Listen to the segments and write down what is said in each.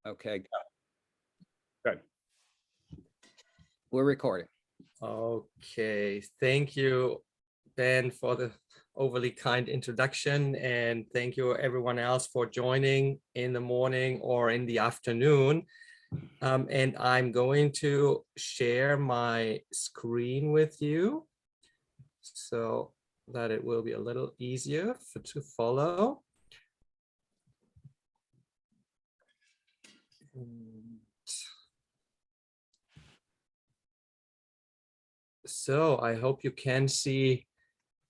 Okay. Good. We're recording. Okay, thank you, Ben, for the overly kind introduction, and thank you everyone else for joining in the morning or in the afternoon. And I'm going to share my screen with you so that it will be a little easier to follow. So I hope you can see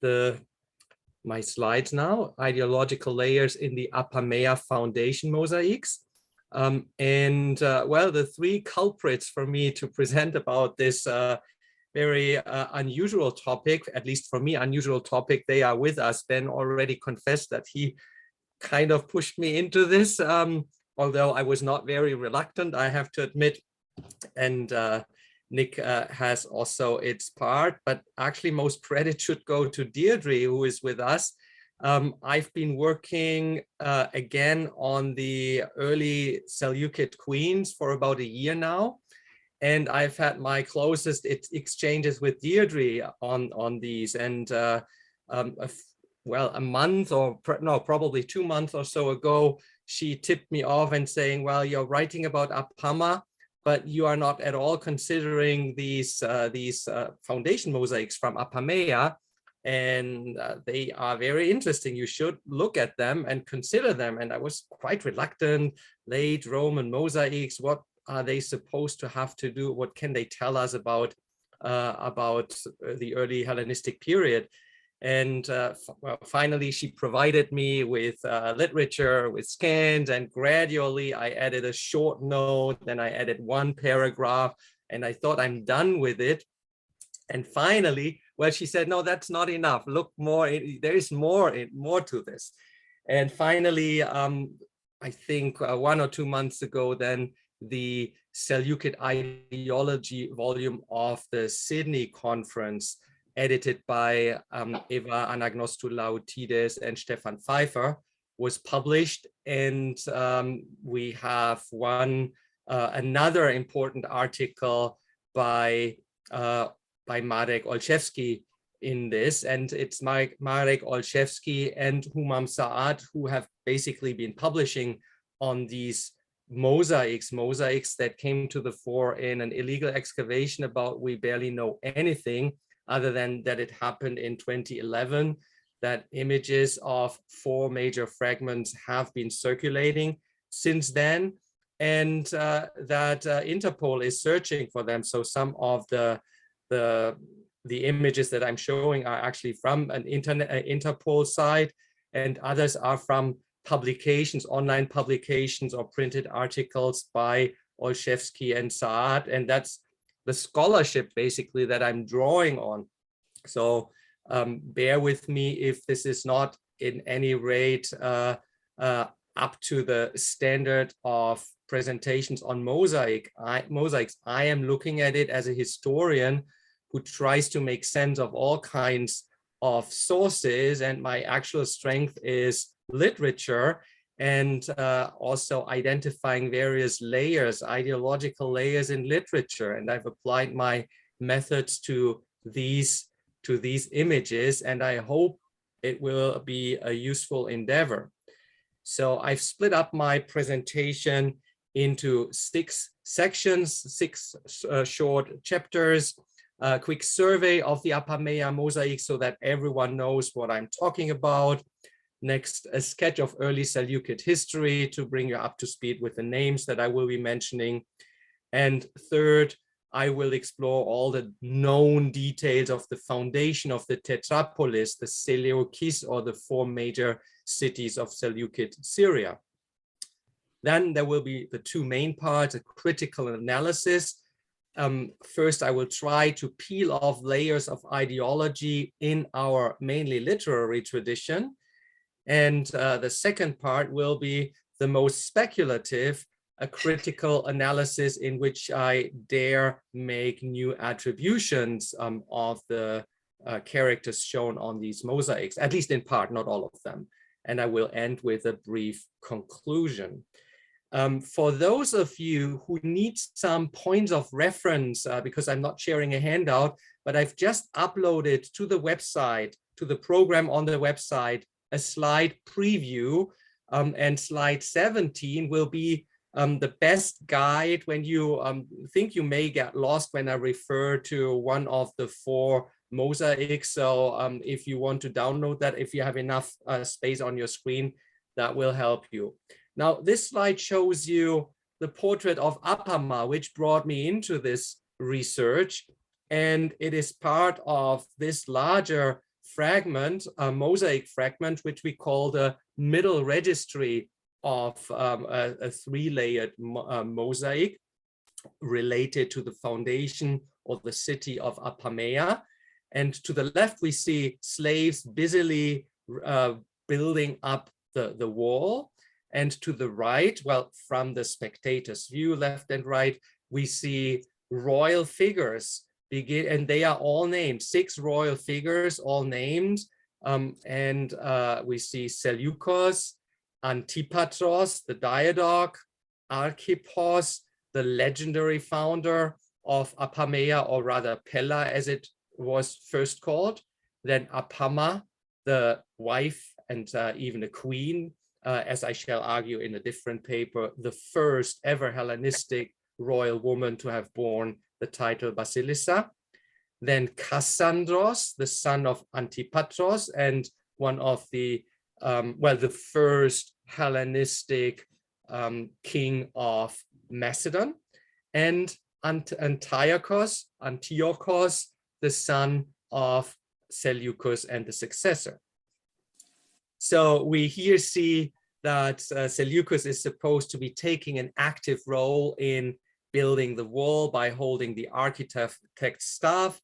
my slides now, ideological layers in the Apameia foundation mosaics. Well, the three culprits for me to present about this very unusual topic, at least for me, unusual topic, they are with us. Ben already confessed that he kind of pushed me into this, although I was not very reluctant, I have to admit. And Nick has also its part, but actually most credit should go to Deirdre, who is with us. I've been working again on the early Seleukid queens for about a year now, and I've had my closest exchanges with Deirdre on these. And well, a month or no, probably 2 months or so ago, she tipped me off and saying, well, you're writing about Apameia, but you are not at all considering these foundation mosaics from Apameia, and they are very interesting. You should look at them and consider them. And I was quite reluctant. Late Roman mosaics, what are they supposed to have to do? What can they tell us about the early Hellenistic period? And well, finally, she provided me with literature, with scans, and gradually I added a short note, then I added one paragraph, and I thought I'm done with it. And finally, well, she said, no, that's not enough. Look more, there is more to this. And finally, I think 1 or 2 months ago, then the Seleukid ideology volume of the Sydney conference, edited by Eva Anagnostou Laotides and Stefan Pfeiffer, was published. And we have another important article by Marek Olszewski in this. And it's Marek Olszewski and Humam Saad who have basically been publishing on these mosaics that came to the fore in an illegal excavation about we barely know anything, other than that it happened in 2011, that images of 4 major fragments have been circulating since then, and that Interpol is searching for them. So some of the images that I'm showing are actually from an Interpol site, and others are from publications, online publications or printed articles by Olszewski and Saad, and that's the scholarship basically that I'm drawing on. So bear with me if this is not in any rate up to the standard of presentations on mosaics. I am looking at it as a historian who tries to make sense of all kinds of sources, and my actual strength is literature, and also identifying various layers, ideological layers in literature. And I've applied my methods to these images, and I hope it will be a useful endeavor. So I've split up my presentation into 6 sections, 6 short chapters, a quick survey of the Apameia mosaic so that everyone knows what I'm talking about. Next, a sketch of early Seleukid history to bring you up to speed with the names that I will be mentioning. And third, I will explore all the known details of the foundation of the Tetrapolis, the Seleukis, or the 4 major cities of Seleukid Syria. Then there will be the 2 main parts, a critical analysis. First, I will try to peel off layers of ideology in our mainly literary tradition. And the second part will be the most speculative, a critical analysis in which I dare make new attributions of the characters shown on these mosaics, at least in part, not all of them. And I will end with a brief conclusion. For those of you who need some points of reference, because I'm not sharing a handout, but I've just uploaded to the website, to the program on the website, a slide preview, and slide 17 will be the best guide when you think you may get lost when I refer to one of the 4 mosaics. So if you want to download that, if you have enough space on your screen, that will help you. Now, this slide shows you the portrait of Apameia, which brought me into this research. And it is part of this larger fragment, a mosaic fragment, which we call the middle registry of a 3-layered mosaic related to the foundation of the city of Apameia. And to the left, we see slaves busily building up the wall. And to the right, well, from the spectator's view, left and right, we see royal figures begin, and they are all named, 6 royal figures, all named. And we see Seleukos, Antipatros, the diadoc, Archippos, the legendary founder of Apameia, or rather Pella, as it was first called. Then Apameia, the wife and even a queen, as I shall argue in a different paper, the first ever Hellenistic royal woman to have borne the title Basilissa. Then Kassandros, the son of Antipatros, and one of the, the first Hellenistic king of Macedon. And Antiochos, the son of Seleucus and the successor. So we here see that Seleucus is supposed to be taking an active role in building the wall by holding the architect's staff.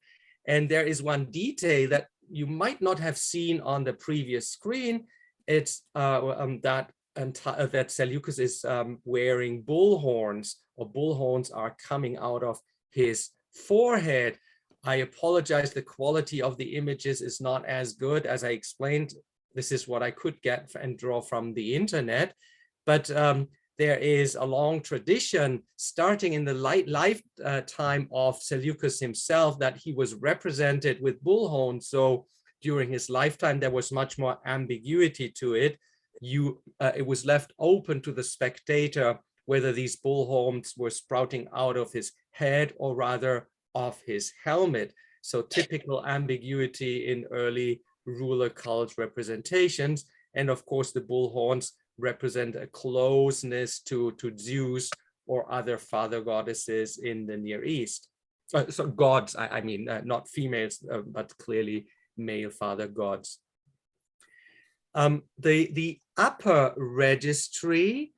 And there is one detail that you might not have seen on the previous screen. It's that Seleucus is wearing bull horns, or bull horns are coming out of his forehead. I apologize, the quality of the images is not as good as I explained. This is what I could get and draw from the internet, but there is a long tradition starting in the lifetime of Seleucus himself that he was represented with bull horns. So during his lifetime, there was much more ambiguity to it. It was left open to the spectator whether these bull horns were sprouting out of his head or rather of his helmet. So typical ambiguity in early ruler cult representations. And of course, the bull horns represent a closeness to Zeus or other father goddesses in the Near East. So gods, I mean, not females, but clearly male father gods. The upper registry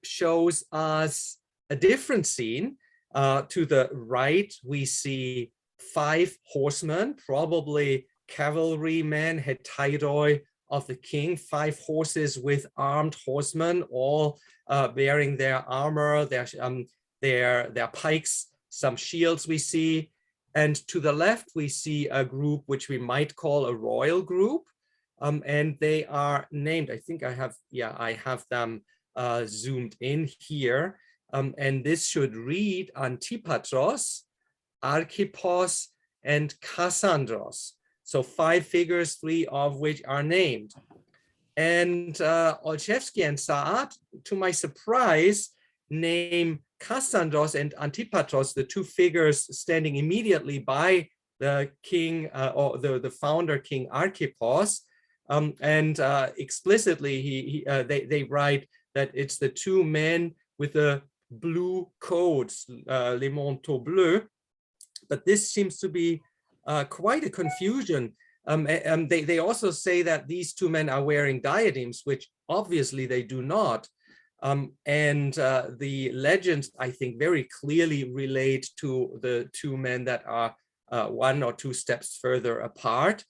shows us a different scene. To the right, we see 5 horsemen, probably cavalrymen, hetairoi of the king, 5 horses with armed horsemen, all bearing their armor, their pikes, some shields we see. And to the left, we see a group which we might call a royal group. And they are named, I think I have them zoomed in here. And this should read Antipatros, Archippos, and Kassandros. So 5 figures, 3 of which are named. And Olszewski and H, to my surprise, name Kassandros and Antipatros, the 2 figures standing immediately by the king or the founder king Archippos. And explicitly, they write that it's the 2 men with the blue coats, les manteaux bleus. But this seems to be quite a confusion. They also say that these 2 men are wearing diadems, which obviously they do not. And the legends, I think, very clearly relate to the 2 men that are 1 or 2 steps further apart.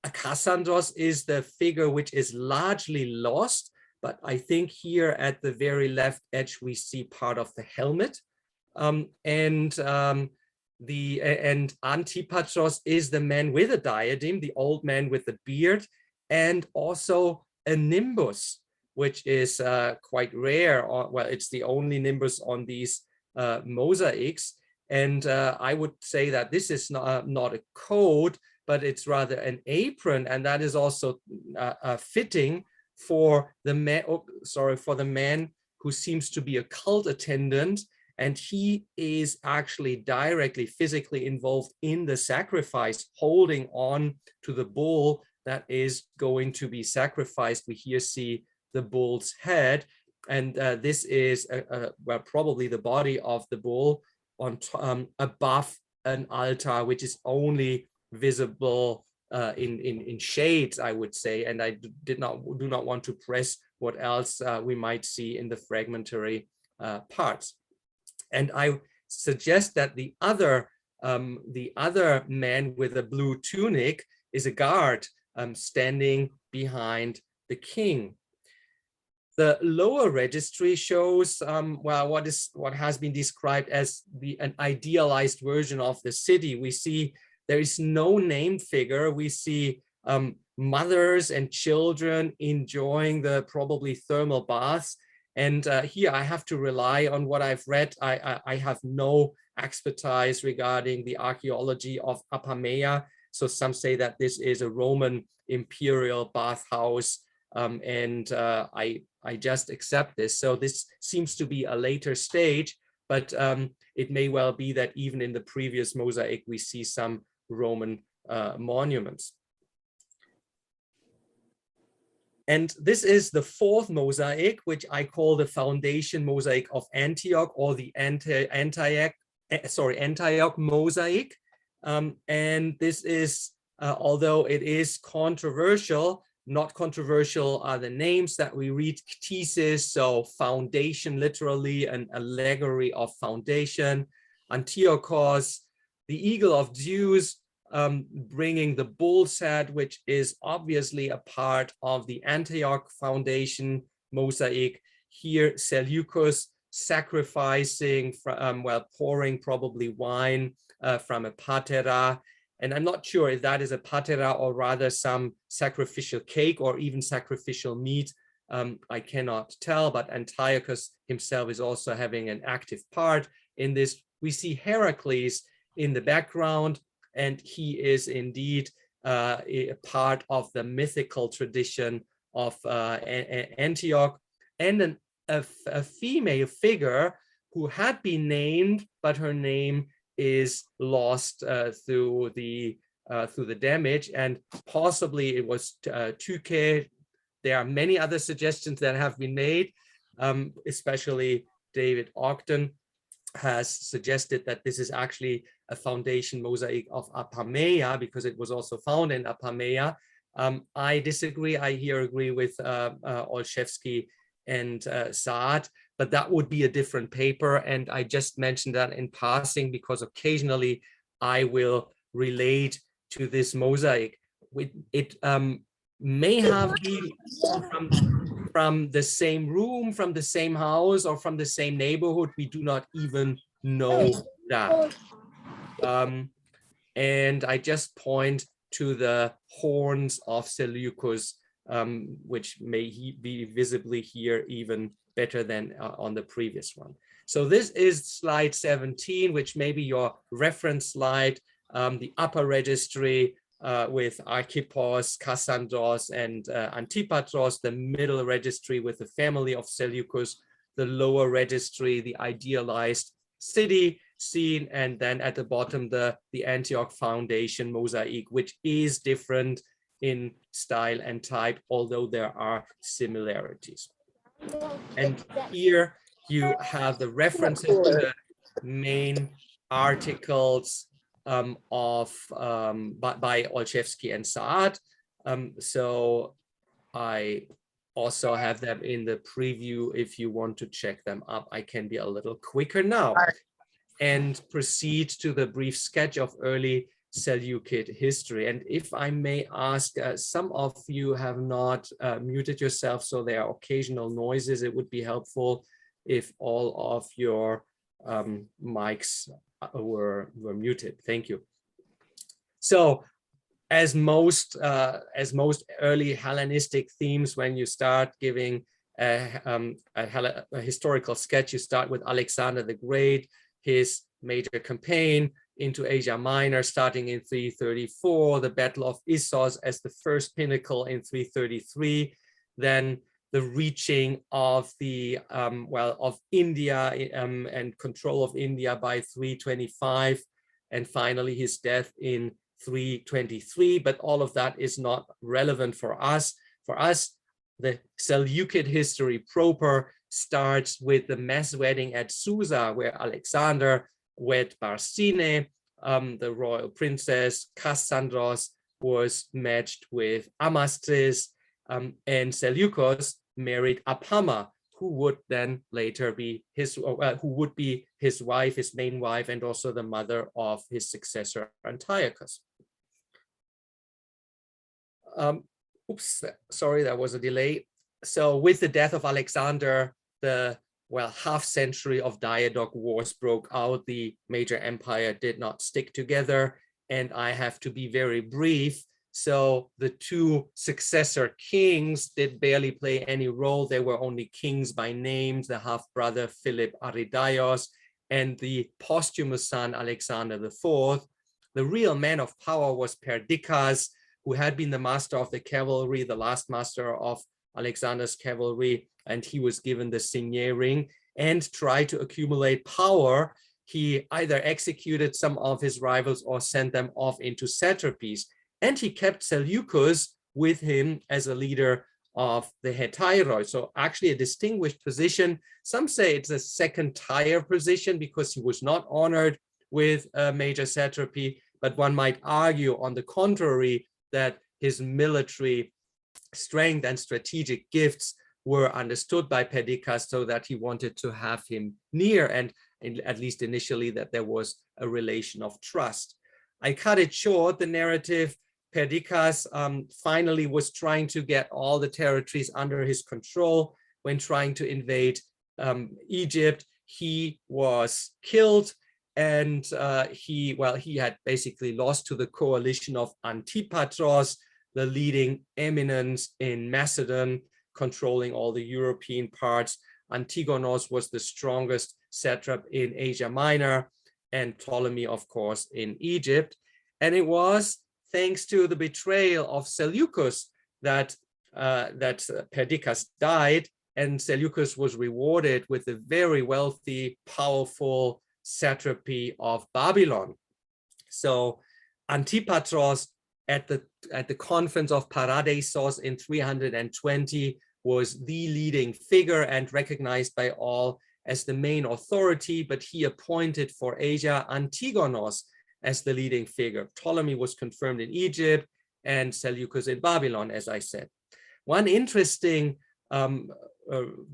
Kassandros is the figure which is largely lost, but I think here at the very left edge, we see part of the helmet. And Antipatros is the man with a diadem, the old man with the beard, and also a nimbus. which is quite rare. Well, it's the only nimbus on these mosaics. And I would say that this is not a coat, but it's rather an apron, and that is also fitting for the man. Oh, sorry, for the man who seems to be a cult attendant, and he is actually directly physically involved in the sacrifice, holding on to the bull that is going to be sacrificed. We here see the bull's head, and this is well, probably the body of the bull on above an altar, which is only visible in shades, I would say, and I do not want to press what else we might see in the fragmentary parts. And I suggest that the other man with a blue tunic is a guard standing behind the king. The lower registry shows well, what has been described as an idealized version of the city. We see there is no named figure. We see mothers and children enjoying the probably thermal baths. And here I have to rely on what I've read. I have no expertise regarding the archaeology of Apameia. So some say that this is a Roman imperial bathhouse, and I just accept this. So this seems to be a later stage, but it may well be that even in the previous mosaic, we see some Roman monuments. And this is the fourth mosaic, which I call the foundation mosaic of Antioch, or the Antioch Mosaic. And this is, although it is controversial, not controversial are the names that we read: Ktisis, so foundation, literally an allegory of foundation; Antiochos, the eagle of Zeus, bringing the bull's head, which is obviously a part of the Antioch foundation mosaic. Here, Seleukid sacrificing, well, pouring probably wine from a patera. And I'm not sure if that is a patera or rather some sacrificial cake or even sacrificial meat. I cannot tell, but Antiochus himself is also having an active part in this. We see Heracles in the background, and he is indeed a part of the mythical tradition of Antioch, and a female figure who had been named, but her name is lost through the damage, and possibly it was Tuke. There are many other suggestions that have been made, especially David Ogden has suggested that this is actually a foundation mosaic of Apameia because it was also found in Apameia. I disagree. I here agree with Olszewski and Saad, but that would be a different paper. And I just mentioned that in passing because occasionally I will relate to this mosaic. It may have been from the same room, from the same house, or from the same neighborhood. We do not even know that. And I just point to the horns of Seleukid, which may be visibly here even better than on the previous one. So this is slide 17, which may be your reference slide, the upper registry with Archippos, Kassandros and Antipatros, the middle registry with the family of Seleukid, the lower registry, the idealized city scene, and then at the bottom, the Antioch foundation mosaic, which is different in style and type, although there are similarities. And here you have the references to the main articles by Olszewski and Saad. So I also have them in the preview if you want to check them up. I can be a little quicker now and proceed to the brief sketch of early Seleukid history. And if I may ask, some of you have not muted yourself, so there are occasional noises. It would be helpful if all of your mics were muted. Thank you. So as most early Hellenistic themes, when you start giving a historical sketch. You start with Alexander the Great, his major campaign into Asia Minor starting in 334, the Battle of Issos as the first pinnacle in 333, then the reaching of the of India and control of India by 325, and finally his death in 323. But all of that is not relevant for us. For us, the Seleukid history proper starts with the mass wedding at Susa, where Alexander wed Barsine, the royal princess. Kassandros was matched with Amastris, and Seleukos married Apama, who would then later be his wife, his main wife, and also the mother of his successor Antiochus. Oops, sorry, there was a delay. So with the death of Alexander, the half century of diadoch wars broke out. The major empire did not stick together, and I have to be very brief. So the two successor kings did barely play any role. They were only kings by names, the half-brother Philip Aridaios and the posthumous son Alexander IV. The real man of power was Perdiccas, who had been the master of the cavalry, the last master of Alexander's cavalry, and he was given the signoring and tried to accumulate power. He either executed some of his rivals or sent them off into satrapies. And he kept Seleucus with him as a leader of the Hetairoi. So actually a distinguished position. Some say it's a second tier position because he was not honored with a major satrapy, but one might argue on the contrary that his military strength and strategic gifts were understood by Perdiccas, so that he wanted to have him near, and at least initially that there was a relation of trust. I cut it short, the narrative. Perdiccas finally was trying to get all the territories under his control. When trying to invade Egypt, he was killed, and he had basically lost to the coalition of Antipatros, the leading eminence in Macedon, controlling all the European parts. Antigonos was the strongest satrap in Asia Minor, and Ptolemy, of course, in Egypt. And it was thanks to the betrayal of Seleucus that Perdiccas died, and Seleucus was rewarded with the very wealthy, powerful satrapy of Babylon. So Antipatros at the conference of Paradeisos in 320 was the leading figure and recognized by all as the main authority, but he appointed for Asia Antigonos as the leading figure. Ptolemy was confirmed in Egypt and Seleucus in Babylon, as I said. One interesting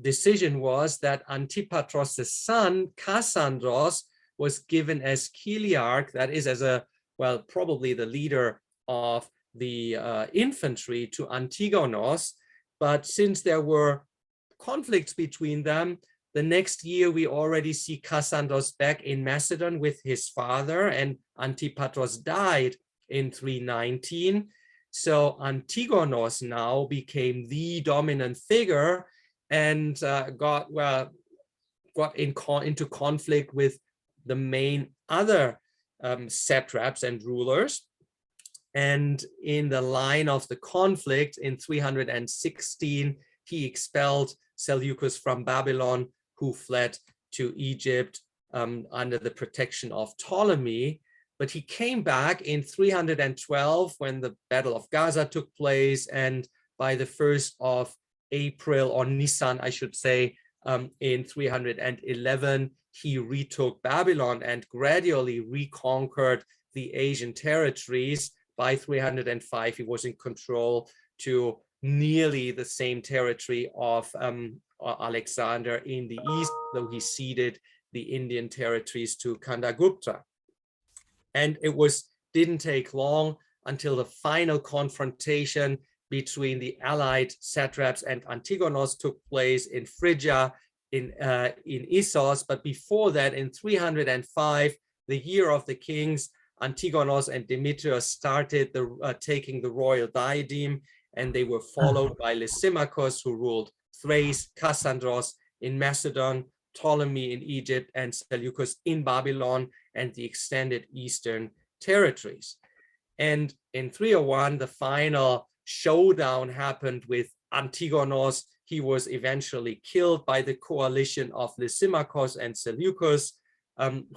decision was that Antipatros' son, Kassandros, was given as Chiliarch, that is as probably the leader of the infantry to Antigonos. But since there were conflicts between them, the next year we already see Kassandros back in Macedon with his father, and Antipatros died in 319. So Antigonos now became the dominant figure and got into conflict with the main other satraps and rulers. And in the line of the conflict in 316, he expelled Seleucus from Babylon, who fled to Egypt under the protection of Ptolemy. But he came back in 312 when the Battle of Gaza took place, and by the 1st of April, or Nisan, I should say, in 311, he retook Babylon and gradually reconquered the Asian territories. By 305, he was in control to nearly the same territory of Alexander in the east, though he ceded the Indian territories to Kandagupta. And it didn't take long until the final confrontation between the allied satraps and Antigonos took place in Phrygia, in Issos. But before that, in 305, the year of the kings, Antigonos and Demetrius started taking the royal diadem, and they were followed by Lysimachus, who ruled Thrace, Kassandros in Macedon, Ptolemy in Egypt, and Seleucus in Babylon and the extended eastern territories. And in 301, the final showdown happened with Antigonos. He was eventually killed by the coalition of Lysimachos and Seleucus,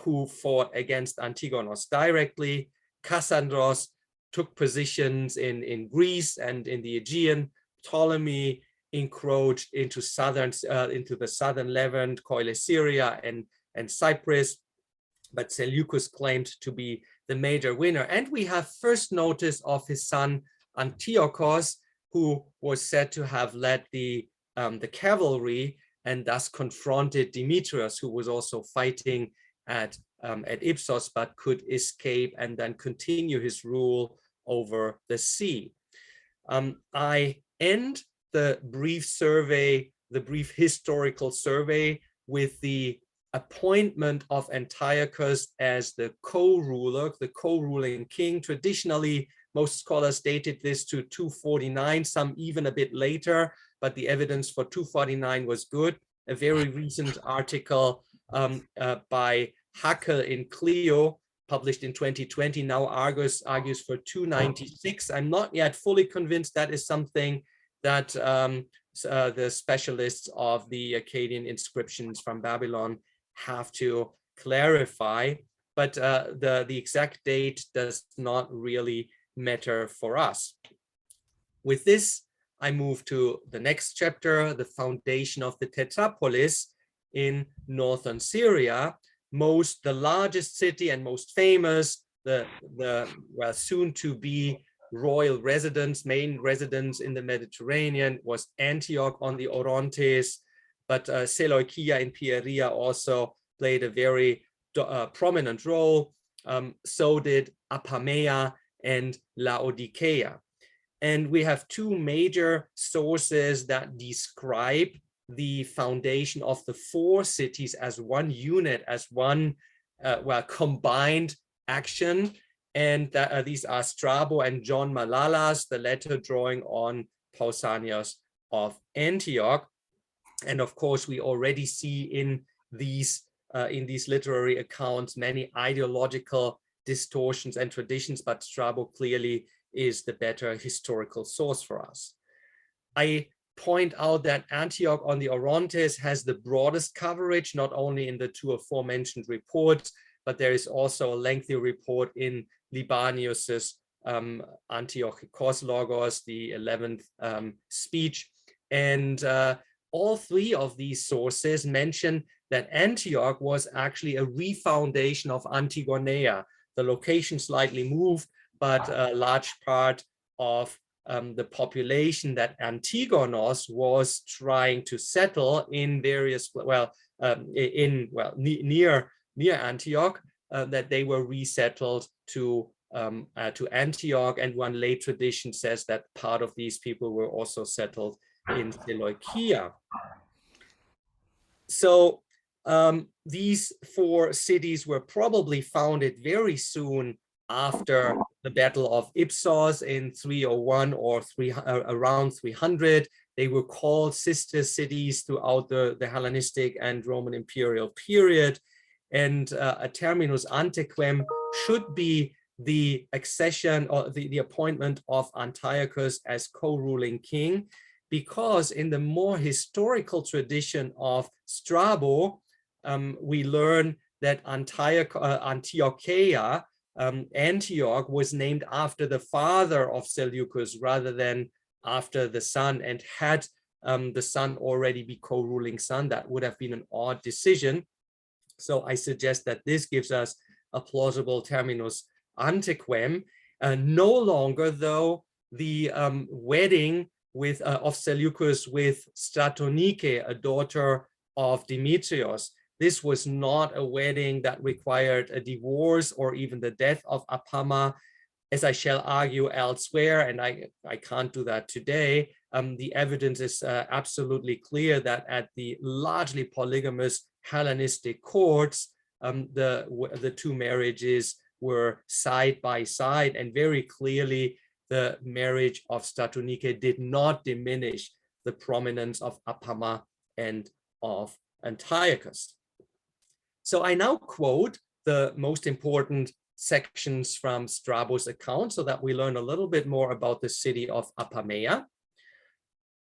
who fought against Antigonos directly. Kassandros took positions in Greece and in the Aegean. Ptolemy encroached into the southern Levant, Coele-Syria, and Cyprus, but Seleucus claimed to be the major winner. And we have first notice of his son Antiochos, who was said to have led the cavalry and thus confronted Demetrius, who was also fighting at Ipsos, but could escape and then continue his rule over the sea. I end the brief survey, the brief historical survey, with the appointment of Antiochus as the co-ruler, the co-ruling king. Traditionally, most scholars dated this to 249, some even a bit later, but the evidence for 249 was good. A very recent article by Hackel in Clio, published in 2020, now argues for 296. I'm not yet fully convinced that is something that the specialists of the Akkadian inscriptions from Babylon have to clarify, but the exact date does not really matter for us. With this, I move to the next chapter, the foundation of the Tetrapolis in northern Syria, the largest city and most famous, the soon to be royal residence, main residence in the Mediterranean was Antioch on the Orontes, but Seleucia in Pieria also played a very prominent role. So did Apameia and Laodicea. And we have two major sources that describe the foundation of the four cities as one unit, as one combined action. And these are Strabo and John Malalas, the latter drawing on Pausanias of Antioch. And of course, we already see in these literary accounts many ideological distortions and traditions, but Strabo clearly is the better historical source for us. I point out that Antioch on the Orontes has the broadest coverage, not only in the two aforementioned reports, but there is also a lengthy report in Libanius's Antiochikos Logos, the 11th speech. And all three of these sources mention that Antioch was actually a refoundation of Antigoneia. The location slightly moved, but a large part of the population that Antigonos was trying to settle in various, near Antioch, that they were resettled to Antioch. And one late tradition says that part of these people were also settled in Seleucia. So these four cities were probably founded very soon after the Battle of Ipsos in 301 or around 300. They were called sister cities throughout the Hellenistic and Roman imperial period. And a terminus antequem should be the accession or the appointment of Antiochus as co-ruling king, because in the more historical tradition of Strabo, we learn that Antiocheia, Antioch, was named after the father of Seleucus rather than after the son, and had the son already be co-ruling son, that would have been an odd decision. So I suggest that this gives us a plausible terminus antequem. No longer, though, the wedding of Seleucus with Stratonike, a daughter of Demetrius. This was not a wedding that required a divorce or even the death of Apama, as I shall argue elsewhere, and I can't do that today. The evidence is absolutely clear that at the largely polygamous Hellenistic courts, the two marriages were side by side, and very clearly the marriage of Stratonike did not diminish the prominence of Apama and of Antiochus. So I now quote the most important sections from Strabo's account so that we learn a little bit more about the city of Apameia.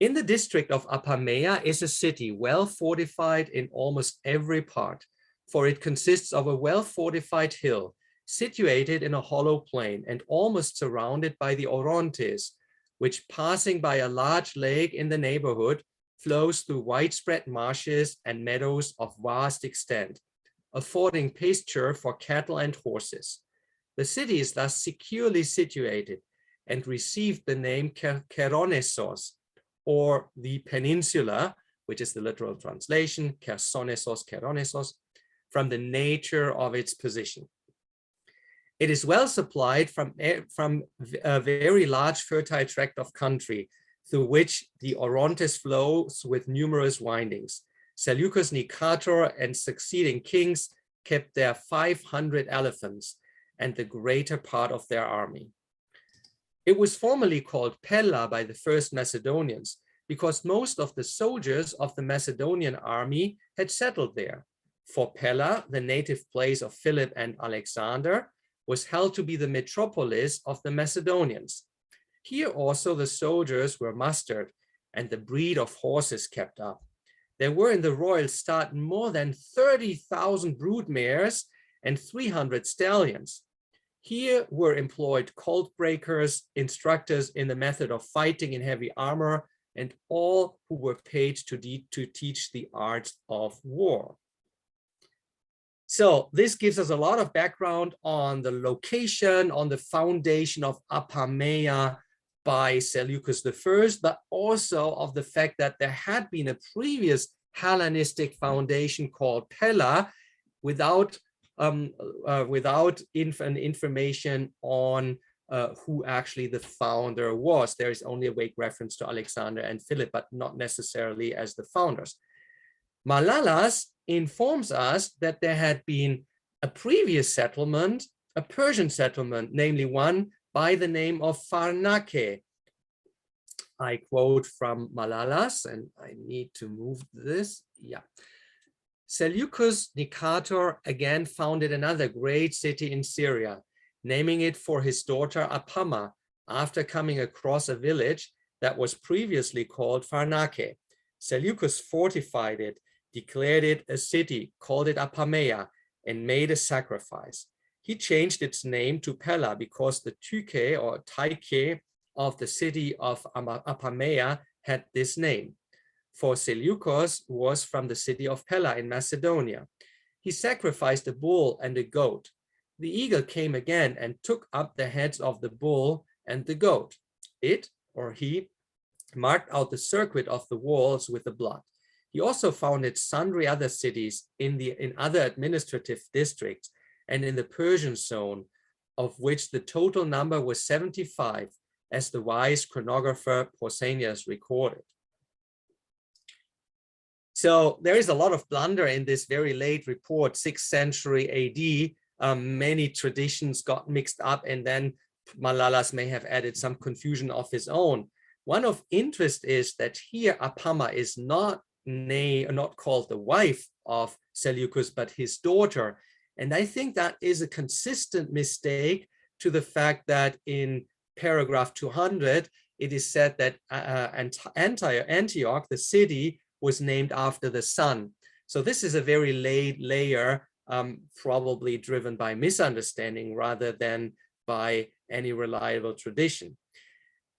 In the district of Apameia is a city well fortified in almost every part, for it consists of a well-fortified hill situated in a hollow plain and almost surrounded by the Orontes, which, passing by a large lake in the neighborhood, flows through widespread marshes and meadows of vast extent, affording pasture for cattle and horses. The city is thus securely situated and received the name Keronesos, or the peninsula, which is the literal translation, Chersonesos, Keronesos, from the nature of its position. It is well supplied from a very large fertile tract of country through which the Orontes flows with numerous windings. Seleucus Nicator and succeeding kings kept there 500 elephants and the greater part of their army. It was formerly called Pella by the first Macedonians because most of the soldiers of the Macedonian army had settled there. For Pella, the native place of Philip and Alexander, was held to be the metropolis of the Macedonians. Here also the soldiers were mustered and the breed of horses kept up. There were in the royal stud more than 30,000 brood mares and 300 stallions. Here were employed colt breakers, instructors in the method of fighting in heavy armor, and all who were paid to teach the arts of war. So this gives us a lot of background on the location, on the foundation of Apameia by Seleucus I, but also of the fact that there had been a previous Hellenistic foundation called Pella without information on who actually the founder was. There is only a vague reference to Alexander and Philip, but not necessarily as the founders. Malalas informs us that there had been a previous settlement, a Persian settlement, namely one by the name of Pharnake. I quote from Malalas, and I need to move this. Yeah. Seleucus Nicator again founded another great city in Syria, naming it for his daughter Apama, after coming across a village that was previously called Pharnake. Seleucus fortified it, declared it a city, called it Apameia, and made a sacrifice. He changed its name to Pella because the Tyche or Tyche of the city of Apameia had this name. For Seleucus was from the city of Pella in Macedonia. He sacrificed a bull and a goat. The eagle came again and took up the heads of the bull and the goat. It, or he, marked out the circuit of the walls with the blood. He also founded sundry other cities in other administrative districts and in the Persian zone, of which the total number was 75, as the wise chronographer Pausanias recorded. So there is a lot of blunder in this very late report, 6th century AD. Many traditions got mixed up, and then Malalas may have added some confusion of his own. One of interest is that here Apama is not called the wife of Seleucus, but his daughter. And I think that is a consistent mistake to the fact that in paragraph 200, it is said that Antioch, the city, was named after the sun. So this is a very late layer, probably driven by misunderstanding rather than by any reliable tradition.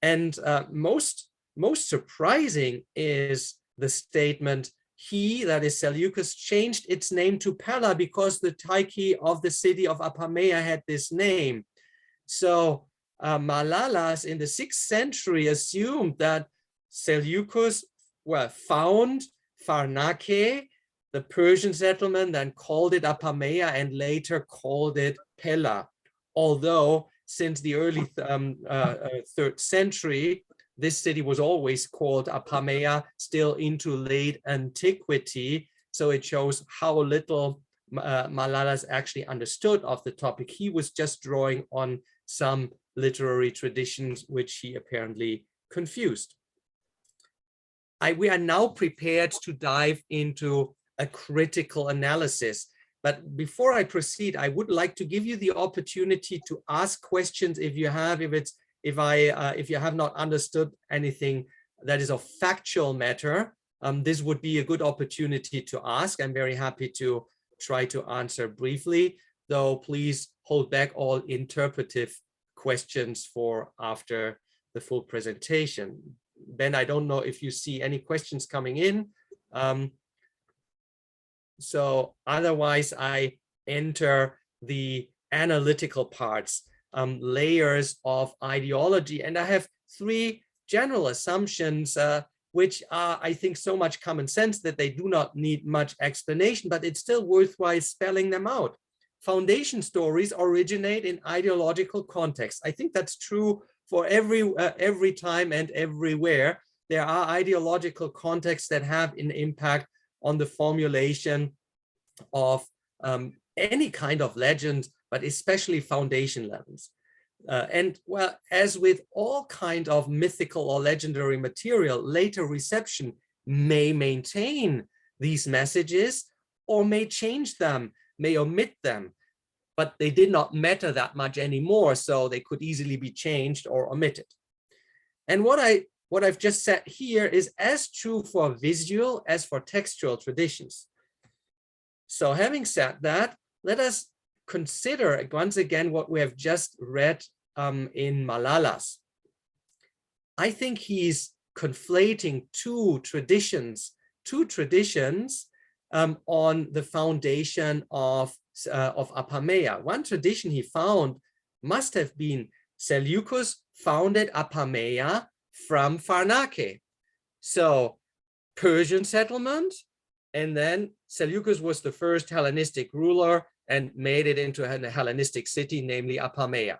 And most surprising is the statement, he, that is Seleucus, changed its name to Pella because the Tyche of the city of Apameia had this name. So Malalas in the 6th century assumed that Seleucus found Pharnake, the Persian settlement, then called it Apameia and later called it Pella. Although since the early 3rd century, this city was always called Apameia, still into late antiquity. So it shows how little Malalas actually understood of the topic. He was just drawing on some literary traditions which he apparently confused. we are now prepared to dive into a critical analysis. But before I proceed, I would like to give you the opportunity to ask questions if you have, if you have not understood anything that is of factual matter. This would be a good opportunity to ask. I'm very happy to try to answer briefly, though please hold back all interpretive questions for after the full presentation. Ben, I don't know if you see any questions coming in. So otherwise, I enter the analytical parts, layers of ideology. And I have three general assumptions, which are, I think, so much common sense that they do not need much explanation, but it's still worthwhile spelling them out. Foundation stories originate in ideological context. I think that's true for every time and everywhere. There are ideological contexts that have an impact on the formulation of any kind of legend, but especially foundation legends. And well, as with all kind of mythical or legendary material, later reception may maintain these messages or may change them, may omit them, but they did not matter that much anymore, so they could easily be changed or omitted. And what I've just said here is as true for visual as for textual traditions. So having said that, let us consider once again what we have just read in Malalas. I think he's conflating two traditions on the foundation of Apameia. One tradition he found must have been Seleucus founded Apameia from Pharnake. So Persian settlement, and then Seleucus was the first Hellenistic ruler and made it into a Hellenistic city, namely Apameia.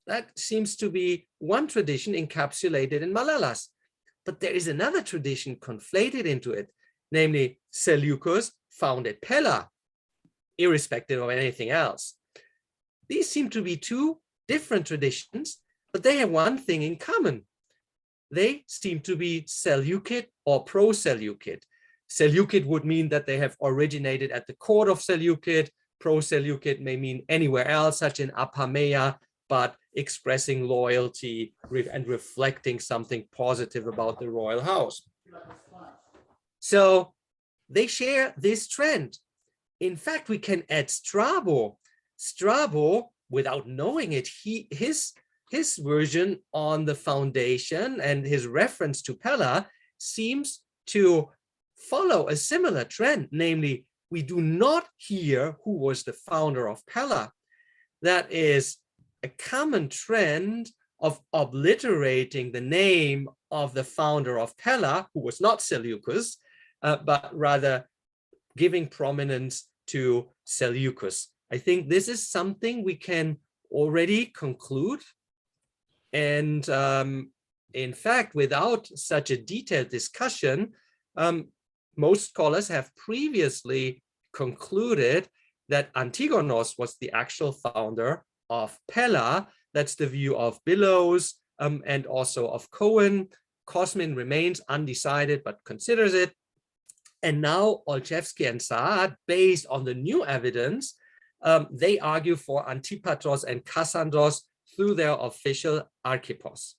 That seems to be one tradition encapsulated in Malalas. But there is another tradition conflated into it, namely Seleucus founded Pella, irrespective of anything else. These seem to be two different traditions, but they have one thing in common. They seem to be Seleukid or pro-Seleukid. Seleukid would mean that they have originated at the court of Seleukid. Pro-Seleukid may mean anywhere else, such in Apameia, but expressing loyalty and reflecting something positive about the royal house. So they share this trend. In fact, we can add Strabo. Strabo, without knowing it, his version on the foundation and his reference to Pella seems to follow a similar trend, namely, we do not hear who was the founder of Pella. That is a common trend of obliterating the name of the founder of Pella, who was not Seleucus, but rather giving prominence to Seleucus. I think this is something we can already conclude. And in fact, without such a detailed discussion, most scholars have previously concluded that Antigonos was the actual founder of Pella. That's the view of Billows and also of Cohen. Cosmin remains undecided, but considers it. And now Olszewski and H, based on the new evidence, they argue for Antipatros and Kassandros through their official Archippos.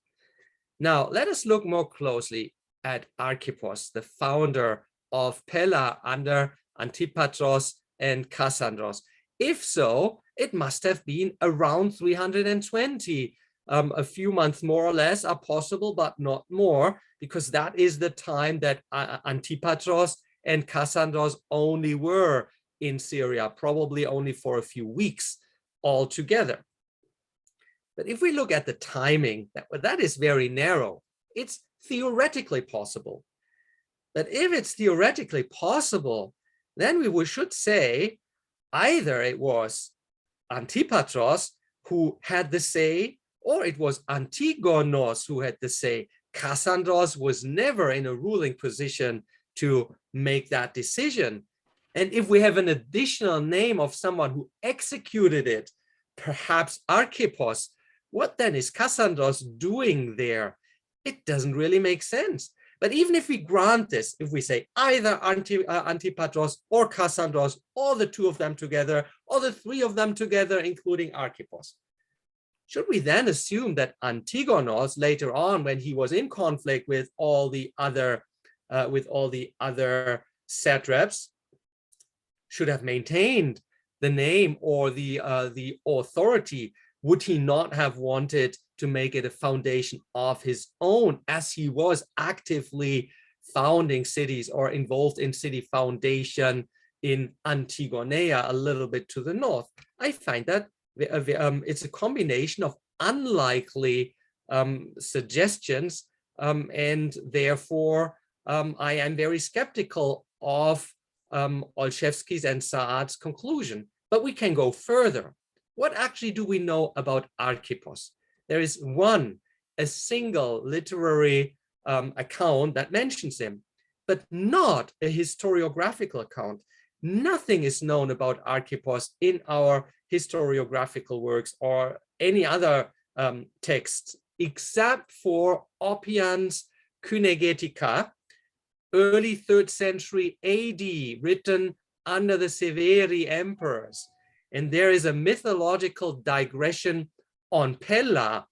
Now, let us look more closely at Archippos, the founder of Pella under Antipatros and Kassandros. If so, it must have been around 320. A few months more or less are possible, but not more, because that is the time that Antipatros and Kassandros only were in Syria, probably only for a few weeks altogether. But if we look at the timing, that is very narrow. It's theoretically possible. But if it's theoretically possible, then we should say either it was Antipatros who had the say, or it was Antigonos who had the say. Kassandros was never in a ruling position to make that decision. And if we have an additional name of someone who executed it, perhaps Archippos, what then is Kassandros doing there? It doesn't really make sense. But even if we grant this, if we say either Antipatros or Kassandros, or the two of them together, or the three of them together, including Archippos, should we then assume that Antigonos later on, when he was in conflict with all the other satraps, should have maintained the name or the authority? Would he not have wanted to make it a foundation of his own, as he was actively founding cities or involved in city foundation in Antigoneia, a little bit to the north? I find that it's a combination of unlikely suggestions, and therefore I am very skeptical of Olszewski's and Saad's conclusion. But we can go further. What actually do we know about Archippos? There is a single literary account that mentions him, but not a historiographical account. Nothing is known about Archippos in our historiographical works or any other texts, except for Oppian's Kynegetica, early 3rd century AD, written under the Severi emperors. And there is a mythological digression on Pella.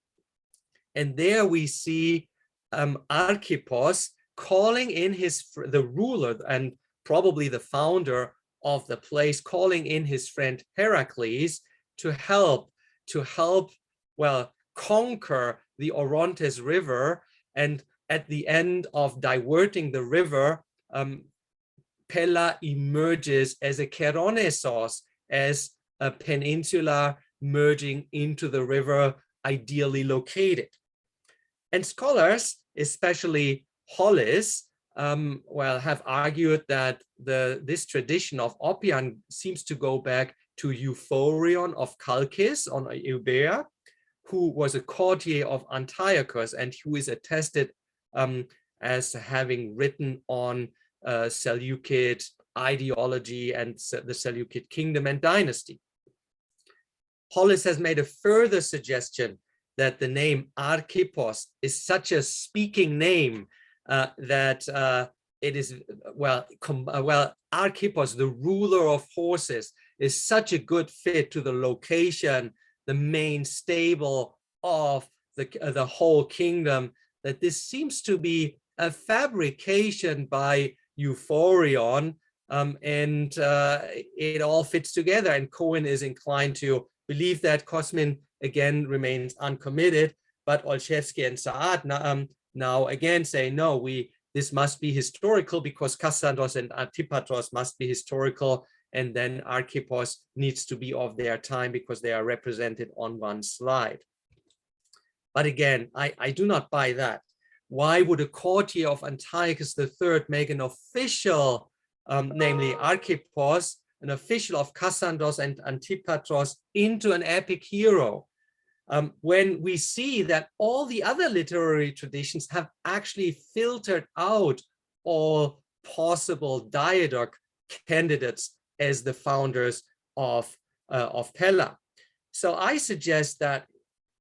And there we see Archippos calling in the ruler and probably the founder of the place, calling in his friend Heracles to help, well, conquer the Orontes River. And at the end of diverting the river, Pella emerges as a Keronesos, as a peninsula merging into the river, ideally located. And scholars, especially Hollis, have argued that this tradition of Oppian seems to go back to Euphorion of Chalkis on Euboea, who was a courtier of Antiochus and who is attested as having written on Seleukid ideology and the Seleukid kingdom and dynasty. Hollis has made a further suggestion that the name Archippos is such a speaking name that it is, Archippos, the ruler of horses, is such a good fit to the location, the main stable of the whole kingdom, that this seems to be a fabrication by Euphorion, and it all fits together. And Cohen is inclined to believe that. Kosmin again remains uncommitted, but Olszewski and Saad now again say, no, this must be historical, because Kassandros and Antipatros must be historical, and then Archippos needs to be of their time because they are represented on one slide. But again, I do not buy that. Why would a courtier of Antiochus III make an official, namely Archippos, an official of Kassandros and Antipatros, into an epic hero, when we see that all the other literary traditions have actually filtered out all possible diadoc candidates as the founders of Pella? So I suggest that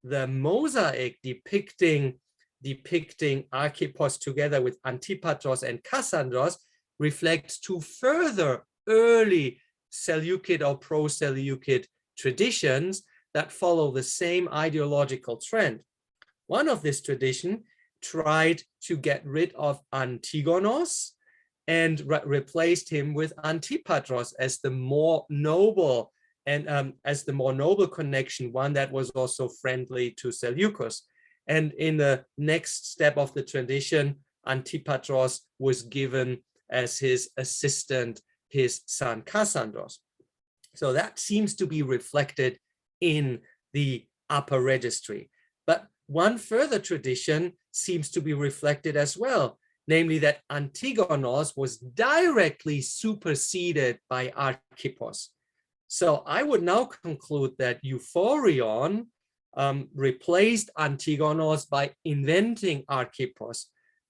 the mosaic depicting Archippos together with Antipatros and Kassandros reflects two further early Seleukid or pro-Seleukid traditions that follow the same ideological trend. One of this tradition tried to get rid of Antigonos and replaced him with Antipatros as the more noble and as the more noble connection, one that was also friendly to Seleucus. And in the next step of the tradition, Antipatros was given as his assistant his son Kassandros. So that seems to be reflected in the upper registry. But one further tradition seems to be reflected as well, namely that Antigonos was directly superseded by Archippos. So I would now conclude that Euphorion replaced Antigonos by inventing Archippos.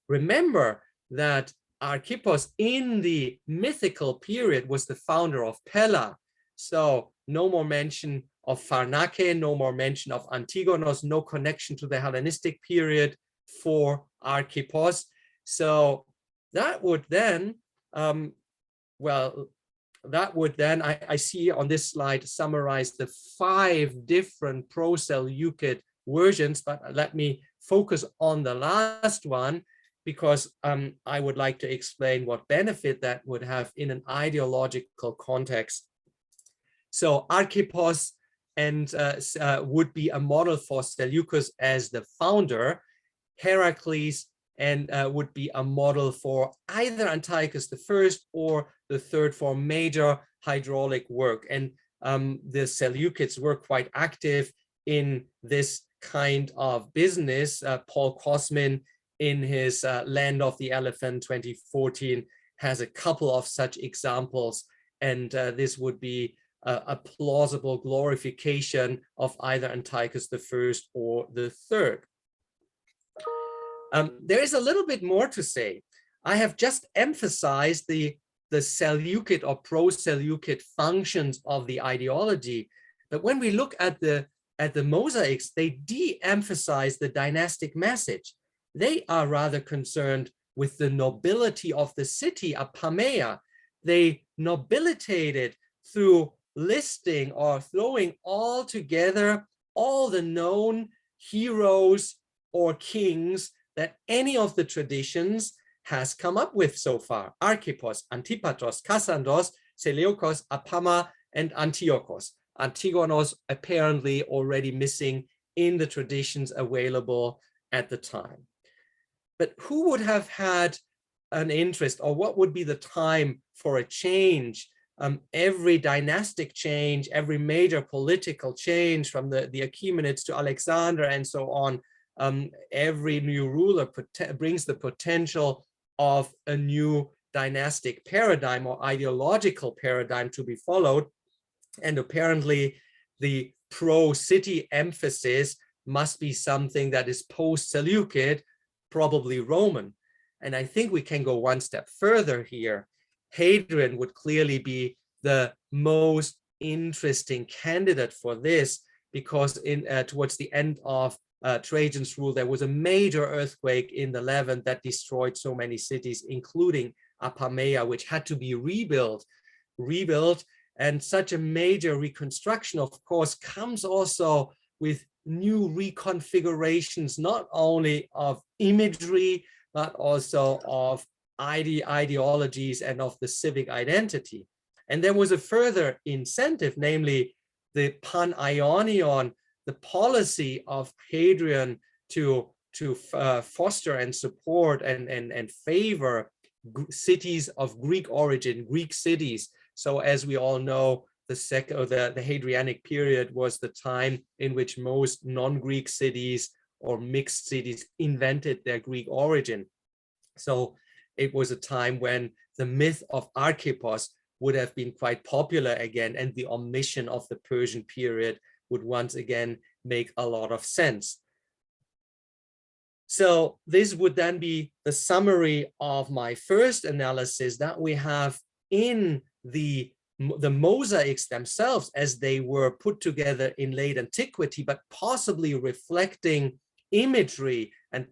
Remember that Archippos in the mythical period was the founder of Pella. So no more mention of Pharnake, no more mention of Antigonos, no connection to the Hellenistic period for Archippos. So that would then, I see on this slide summarize the 5 different pro-Seleukid versions, but let me focus on the last one, because I would like to explain what benefit that would have in an ideological context. So Archippos and would be a model for Seleucus as the founder. Heracles and would be a model for either Antiochus I or the third for major hydraulic work. And the Seleucids were quite active in this kind of business. Paul Kosmin, in his Land of the Elephant 2014, has a couple of such examples. And this would be a plausible glorification of either Antiochus I or the third. There is a little bit more to say. I have just emphasized the Seleukid or pro-Seleukid functions of the ideology. But when we look at the mosaics, they de-emphasize the dynastic message. They are rather concerned with the nobility of the city, Apameia. They nobilitated through listing or throwing all together all the known heroes or kings that any of the traditions has come up with so far. Archippos, Antipatros, Kassandros, Seleukos, Apameia, and Antiochos. Antigonos apparently already missing in the traditions available at the time. But who would have had an interest, or what would be the time for a change? Every dynastic change, every major political change from the Achaemenids to Alexander and so on, every new ruler brings the potential of a new dynastic paradigm or ideological paradigm to be followed. And apparently the pro-city emphasis must be something that is post-Seleukid, probably Roman. And I think we can go one step further here. Hadrian would clearly be the most interesting candidate for this, because towards the end of Trajan's rule, there was a major earthquake in the Levant that destroyed so many cities, including Apameia, which had to be rebuilt. And such a major reconstruction, of course, comes also with new reconfigurations, not only of imagery, but also of ideologies and of the civic identity. And there was a further incentive, namely the Pan-Ionion, the policy of Hadrian to foster and support and favor cities of Greek origin, Greek cities. So as we all know, the Hadrianic period was the time in which most non-Greek cities or mixed cities invented their Greek origin. So it was a time when the myth of Archippos would have been quite popular again, and the omission of the Persian period would once again make a lot of sense. So this would then be the summary of my first analysis, that we have in the mosaics themselves as they were put together in late antiquity, but possibly reflecting imagery and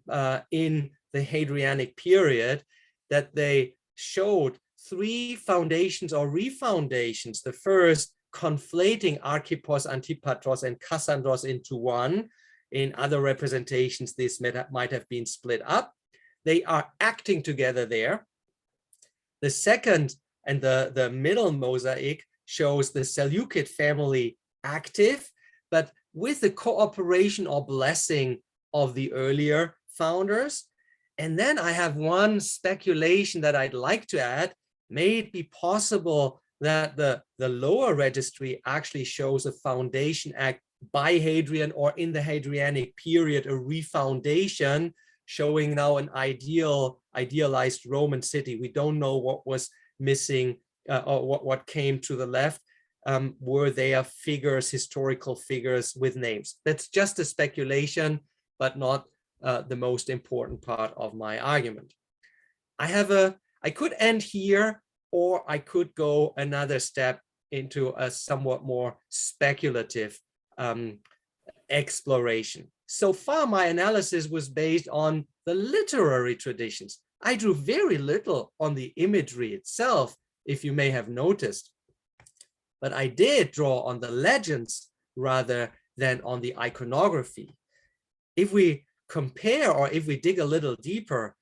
in the Hadrianic period, that they showed 3 foundations or refoundations. The first, conflating Archippos, Antipatros, and Kassandros into one. In other representations, this might have been split up. They are acting together there. The second and the middle mosaic shows the Seleukid family active, but with the cooperation or blessing of the earlier founders. And then I have one speculation that I'd like to add. May it be possible that the lower registry actually shows a foundation act by Hadrian, or in the Hadrianic period, a refoundation showing now an idealized Roman city. We don't know what was missing or what came to the left. Were there figures, historical figures with names? That's just a speculation, but not the most important part of my argument. I could end here, or I could go another step into a somewhat more speculative exploration. So far, my analysis was based on the literary traditions, I drew very little on the imagery itself, if you may have noticed, but I did draw on the legends rather than on the iconography. If we compare, or if we dig a little deeper,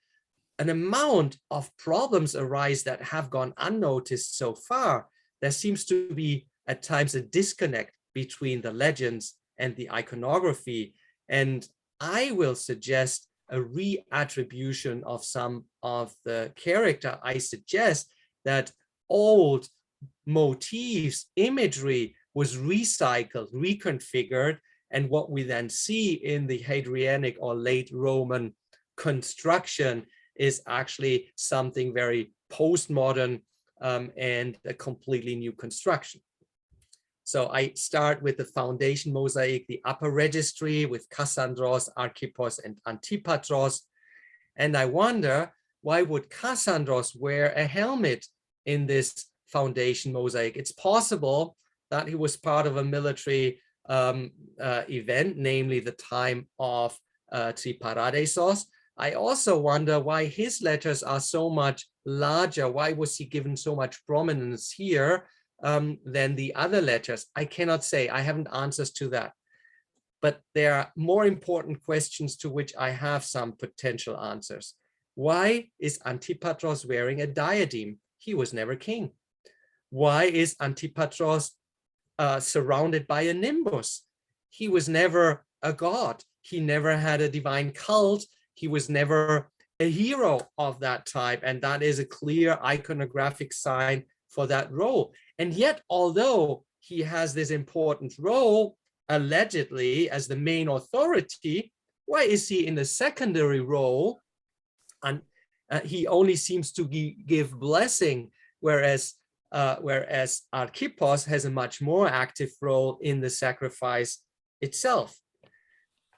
an amount of problems arise that have gone unnoticed so far. There seems to be at times a disconnect between the legends and the iconography. And I will suggest a reattribution of some of the character. I suggest that old motifs, imagery was recycled, reconfigured, and what we then see in the Hadrianic or late Roman construction is actually something very postmodern and a completely new construction. So I start with the foundation mosaic, the upper registry with Kassandros, Archippos, and Antipatros. And I wonder, why would Kassandros wear a helmet in this foundation mosaic? It's possible that he was part of a military event, namely the time of Triparadeisos. I also wonder why his letters are so much larger. Why was he given so much prominence here than the other letters? I cannot say. I haven't answers to that. But there are more important questions to which I have some potential answers. Why is Antipatros wearing a diadem? He was never king. Why is Antipatros surrounded by a nimbus? He was never a god. He never had a divine cult. He was never a hero of that type. And that is a clear iconographic sign for that role. And yet, although he has this important role, allegedly as the main authority, why is he in a secondary role? And he only seems to give blessing, whereas Archippos has a much more active role in the sacrifice itself.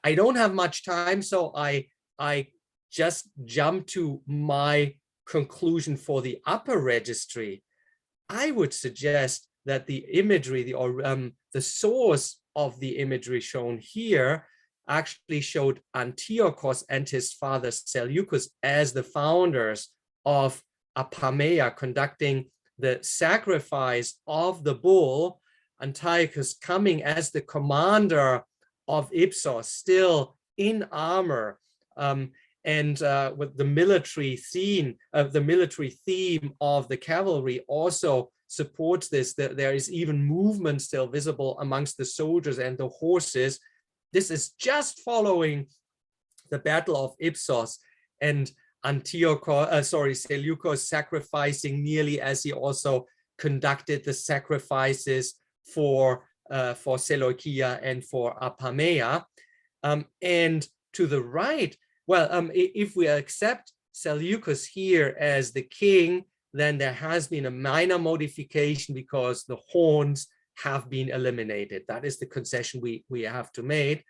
I don't have much time, so I just jump to my conclusion for the upper registry. I would suggest that the imagery, the source of the imagery shown here actually showed Antiochos and his father Seleukid as the founders of Apameia, conducting the sacrifice of the bull, Antiochus coming as the commander of Ipsos, still in armor, and with the military theme of the cavalry also supports this. There is even movement still visible amongst the soldiers and the horses. This is just following the Battle of Ipsos, and Seleukos sacrificing nearly as he also conducted the sacrifices for Seleucia and for Apameia. And to the right, well, if we accept Seleukos here as the king, then there has been a minor modification because the horns have been eliminated. That is the concession we have to make.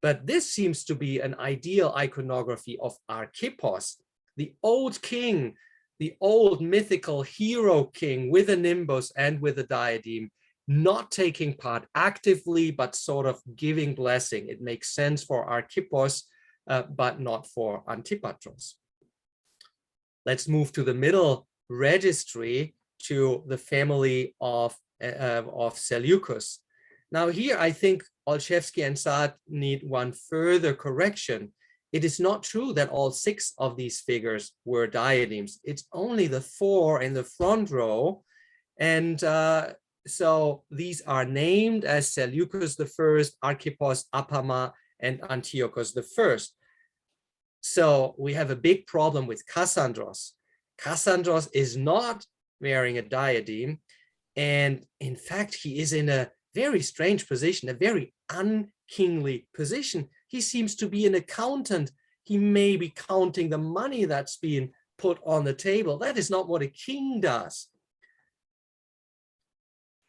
But this seems to be an ideal iconography of Archippos, the old king, the old mythical hero king with a nimbus and with a diadem, not taking part actively, but sort of giving blessing. It makes sense for Archippos, but not for Antipatros. Let's move to the middle registry, to the family of Seleukos. Now here, I think Olszewski and H need one further correction. It is not true that all 6 of these figures were diadems. It's only the 4 in the front row. And so these are named as Seleukos I, Archippos, Apama, and Antiochos I. So we have a big problem with Kassandros. Kassandros is not wearing a diadem. And in fact, he is in a very strange position, a very unkingly position. He seems to be an accountant. He may be counting the money that's being put on the table. That is not what a king does.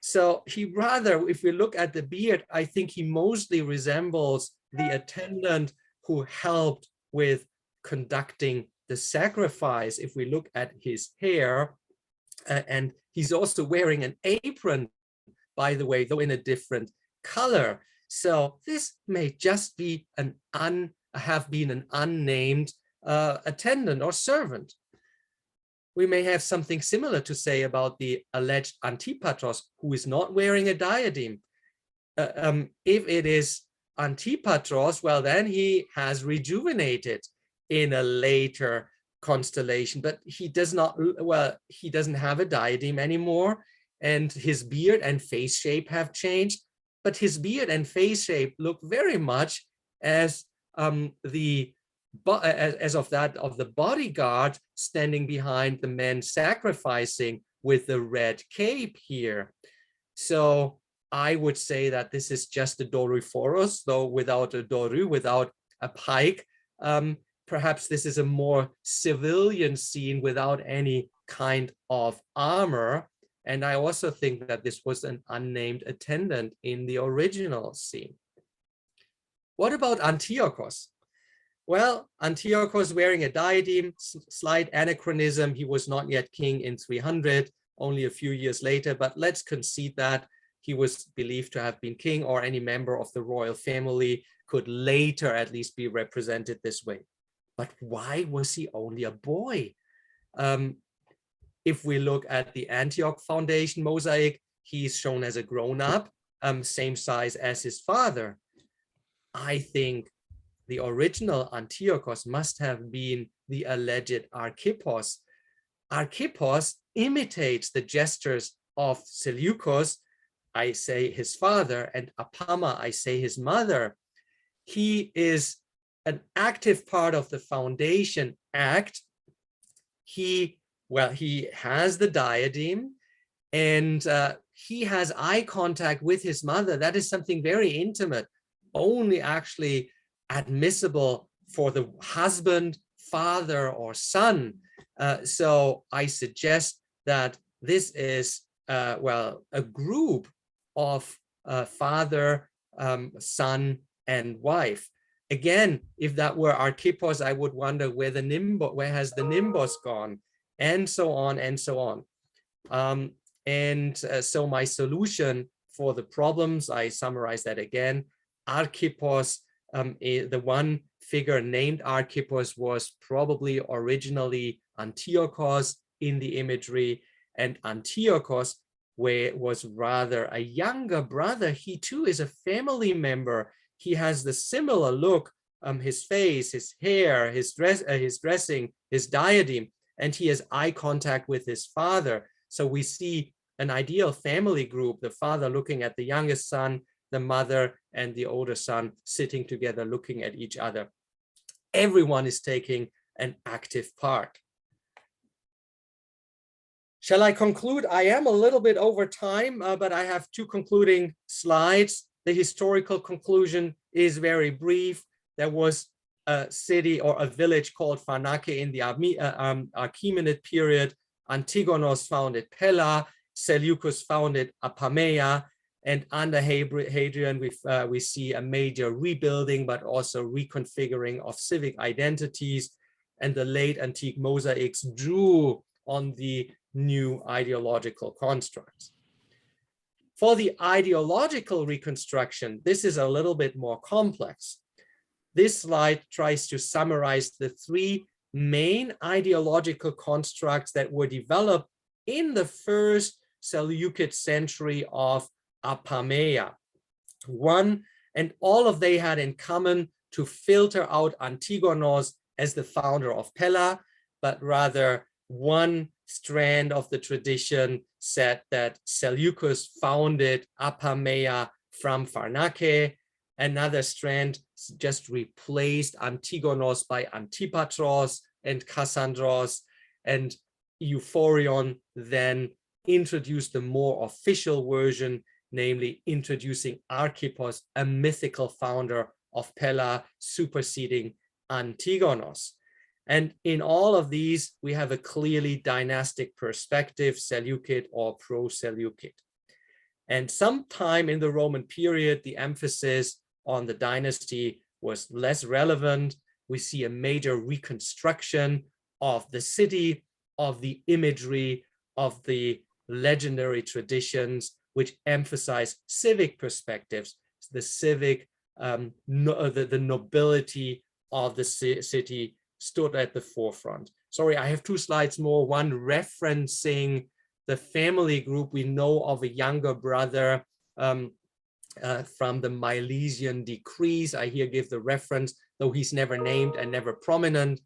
So he rather, if we look at the beard, I think he mostly resembles the attendant who helped with conducting the sacrifice. If we look at his hair, and he's also wearing an apron, by the way, though in a different color. So this may just be have been an unnamed attendant or servant. We may have something similar to say about the alleged Antipatros, who is not wearing a diadem. If it is Antipatros, well, then he has rejuvenated in a later constellation, but he does not, well, he doesn't have a diadem anymore, and his beard and face shape have changed, but his beard and face shape look very much as the bodyguard standing behind the men sacrificing with the red cape here. So I would say that this is just a doryphoros, though without a doru, without a pike. Perhaps this is a more civilian scene without any kind of armor. And I also think that this was an unnamed attendant in the original scene. What about Antiochos? Well, Antiochos wearing a diadem, slight anachronism. He was not yet king in 300, only a few years later, but let's concede that he was believed to have been king, or any member of the royal family could later at least be represented this way. But why was he only a boy? If we look at the Antioch Foundation mosaic, he's shown as a grown-up, same size as his father. I think the original Antiochos must have been the alleged Archippos. Archippos imitates the gestures of Seleukos, I say his father, and Apama, I say his mother. He is an active part of the foundation act. He has the diadem, and he has eye contact with his mother. That is something very intimate, only actually admissible for the husband, father, or son. So I suggest that this is, a group of father, son, and wife. Again, if that were Archippos, I would wonder where has the nimbus gone, and so on and so on. So my solution for the problems, I summarize that again. Archippos, the one figure named Archippos, was probably originally Antiochos in the imagery, and Antiochos was rather a younger brother. He too is a family member. He has the similar look, his face, his hair, his dressing, his diadem, and he has eye contact with his father. So we see an ideal family group, the father looking at the youngest son, the mother and the older son sitting together looking at each other. Everyone is taking an active part. Shall I conclude? I am a little bit over time, but I have two concluding slides. The historical conclusion is very brief. There was a city or a village called Pharnake in the Achaemenid period. Antigonos founded Pella, Seleucus founded Apameia, and under Hadrian we see a major rebuilding, but also reconfiguring of civic identities. And the late antique mosaics drew on the new ideological constructs. For the ideological reconstruction, this is a little bit more complex. This slide tries to summarize the three main ideological constructs that were developed in the first Seleukid century of Apameia. One, and all of they had in common to filter out Antigonos as the founder of Pella, but rather one strand of the tradition said that Seleucus founded Apameia from Pharnake. Another strand just replaced Antigonos by Antipatros and Kassandros, and Euphorion then introduced the more official version, namely introducing Archippos, a mythical founder of Pella, superseding Antigonos. And in all of these, we have a clearly dynastic perspective, Seleukid or pro-Seleukid. And sometime in the Roman period, the emphasis on the dynasty was less relevant. We see a major reconstruction of the city, of the imagery, of the legendary traditions, which emphasize civic perspectives, the civic, the nobility of the city stood at the forefront. Sorry, I have 2 slides more, one referencing the family group. We know of a younger brother from the Milesian decrees. I here give the reference, though he's never named and never prominent.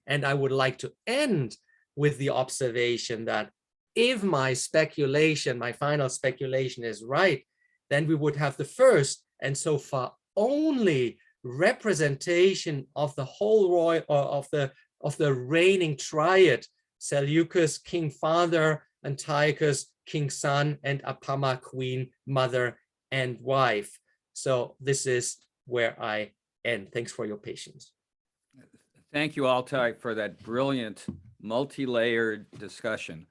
And I would like to end with the observation that if my speculation, my final speculation is right, then we would have the first and so far only representation of the whole royal, of the reigning triad: Seleucus, king father; Antiochus, king son; and Apama, queen mother and wife. So this is where I end. Thanks for your patience. Thank you, Altay, for that brilliant multi-layered discussion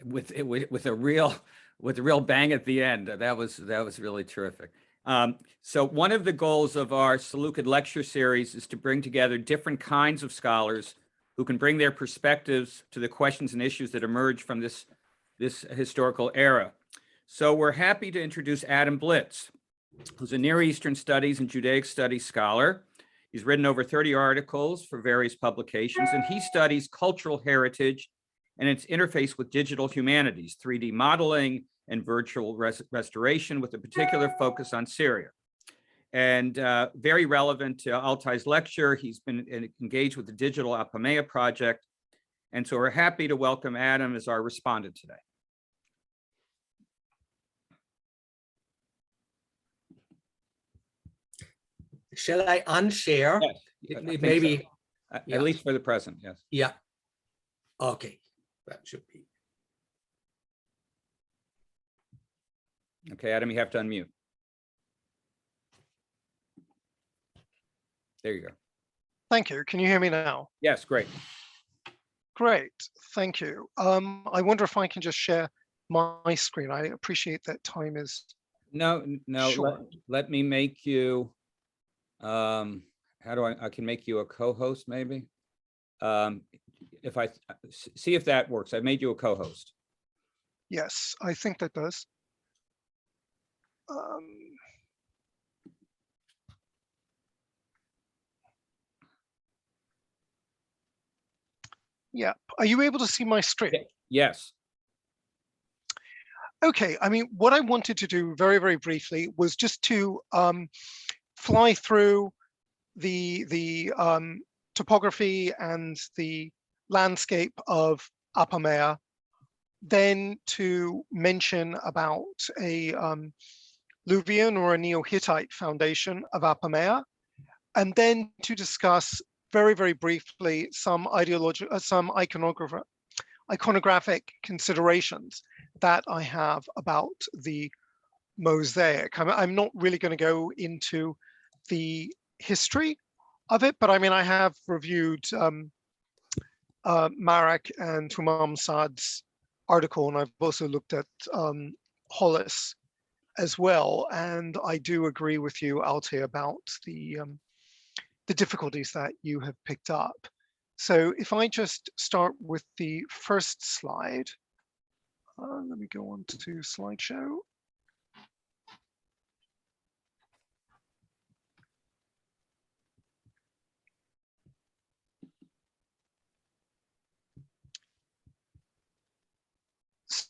with a real bang at the end. That was really terrific. So one of the goals of our Seleukid lecture series is to bring together different kinds of scholars who can bring their perspectives to the questions and issues that emerge from this historical era. So we're happy to introduce Adam Blitz, who's a Near Eastern Studies and Judaic Studies scholar. He's written over 30 articles for various publications, and he studies cultural heritage and its interface with digital humanities, 3D modeling and virtual restoration, with a particular focus on Syria. And very relevant to Altay's lecture, he's been engaged with the Digital Apameia project. And so we're happy to welcome Adam as our respondent today. Shall I unshare? Yes, Maybe. So. At least for the present, yes. Yeah. Okay, that should be. Okay, Adam, you have to unmute. There you go. Thank you. Can you hear me now? Yes, great. Great, thank you. I wonder if I can just share my screen. I appreciate that time is No, short. let me make you, how do I can make you a co-host maybe? If I see if that works, I made you a co-host. Yes, I think that does. Yeah, are you able to see my screen? Yes. Okay, I mean, what I wanted to do very, very briefly was just to fly through the topography and the landscape of Apameia, then to mention about a Luvian or a Neo-Hittite foundation of Apameia, and then to discuss very, very briefly some iconographic considerations that I have about the mosaic. I'm not really going to go into the history of it, but I mean, I have reviewed Marek and Tumam Saad's article, and I've also looked at Hollis as well. And I do agree with you, Altay, about the difficulties that you have picked up. So if I just start with the first slide, let me go on to slideshow.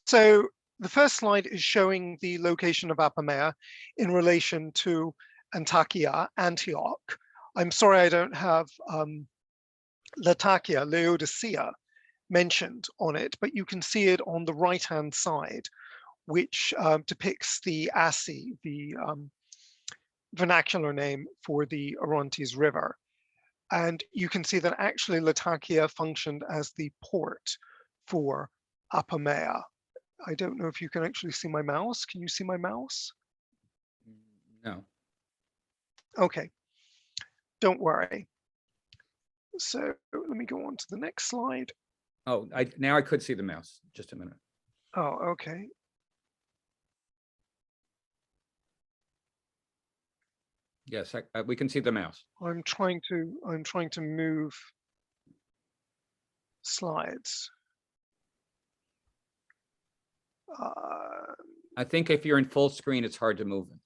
So the first slide is showing the location of Apameia in relation to Antakya, Antioch. I'm sorry I don't have Latakia, Laodicea, mentioned on it, but you can see it on the right-hand side, which depicts the Asi, the vernacular name for the Orontes River. And you can see that actually Latakia functioned as the port for Apameia. I don't know if you can actually see my mouse. Can you see my mouse? No. Okay, don't worry. So let me go on to the next slide. Oh, now I could see the mouse. Just a minute. Oh, okay. Yes, we can see the mouse. I'm trying to move slides. I think if you're in full screen, it's hard to move it.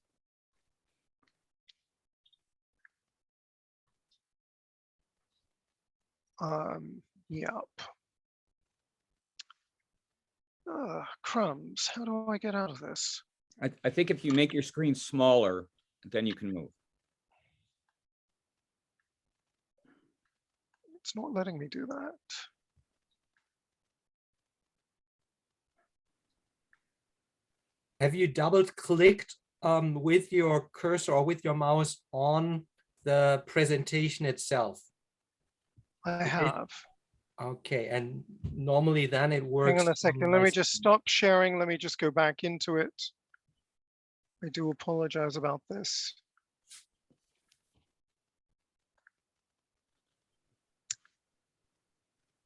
Yep. Crumbs. How do I get out of this? I think if you make your screen smaller, then you can move. It's not letting me do that. Have you double-clicked with your cursor or with your mouse on the presentation itself? I have. Okay, and normally then it works. Hang on a second. Let me just stop sharing. Let me just go back into it. I do apologize about this.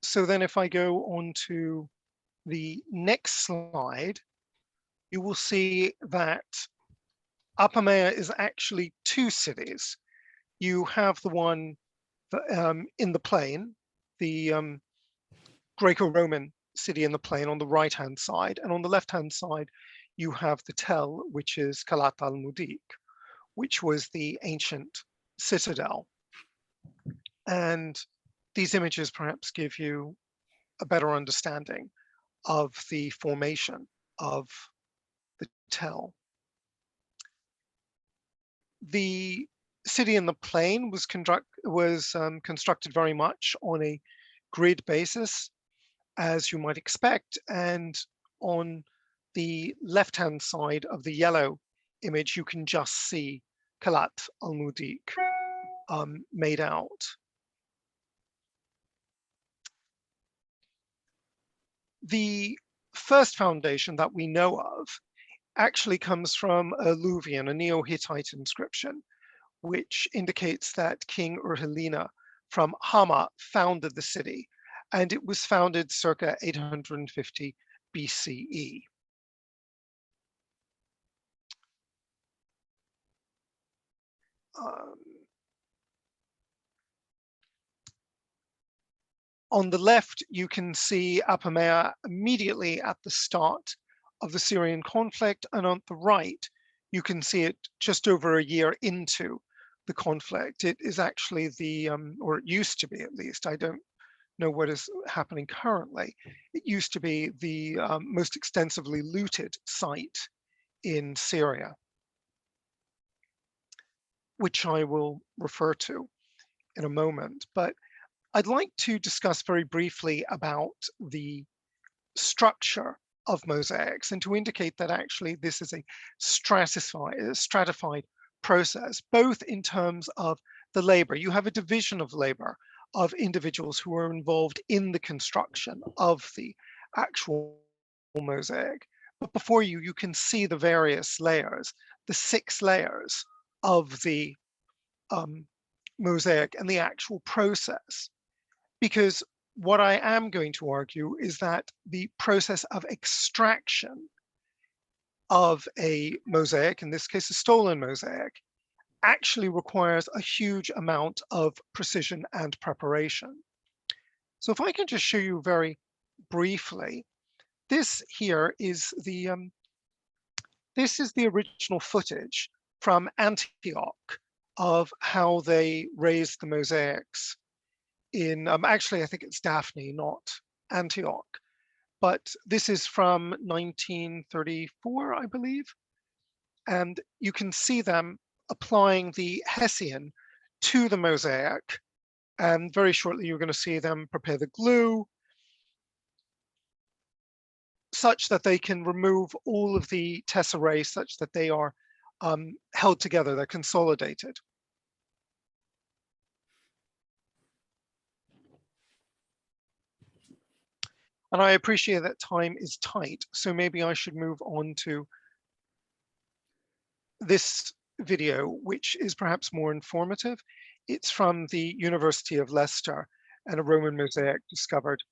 So then if I go on to the next slide, you will see that Apameia is actually two cities. You have the one in the plain, the Greco-Roman city in the plain on the right-hand side, and on the left-hand side, you have the tell, which is Kalat al-Mudik, which was the ancient citadel. And these images perhaps give you a better understanding of the formation of the tell. The city in the plain was constructed very much on a grid basis, as you might expect, and on the left-hand side of the yellow image, you can just see Kalat al-Mudik made out. The first foundation that we know of actually comes from a Luvian, a Neo-Hittite inscription, which indicates that King Ur-Helena from Hama founded the city, and it was founded circa 850 BCE. On the left, you can see Apameia immediately at the start of the Syrian conflict, and on the right, you can see it just over a year into the conflict. It is actually the, or it used to be at least, I don't know what is happening currently. It used to be the most extensively looted site in Syria, which I will refer to in a moment. But I'd like to discuss very briefly about the structure of mosaics and to indicate that actually this is a stratified process, both in terms of the labor. You have a division of labor of individuals who are involved in the construction of the actual mosaic. But before you, you can see the various layers, the 6 layers of the mosaic and the actual process. Because what I am going to argue is that the process of extraction of a mosaic, in this case a stolen mosaic, actually requires a huge amount of precision and preparation. So if I can just show you very briefly, this here is the original footage from Antioch of how they raised the mosaics in, actually, I think it's Daphne, not Antioch, but this is from 1934, I believe. And you can see them applying the Hessian to the mosaic. And very shortly, you're going to see them prepare the glue such that they can remove all of the tesserae such that they are held together, they're consolidated. And I appreciate that time is tight, so maybe I should move on to this video, which is perhaps more informative. It's from the University of Leicester and a Roman mosaic discovered.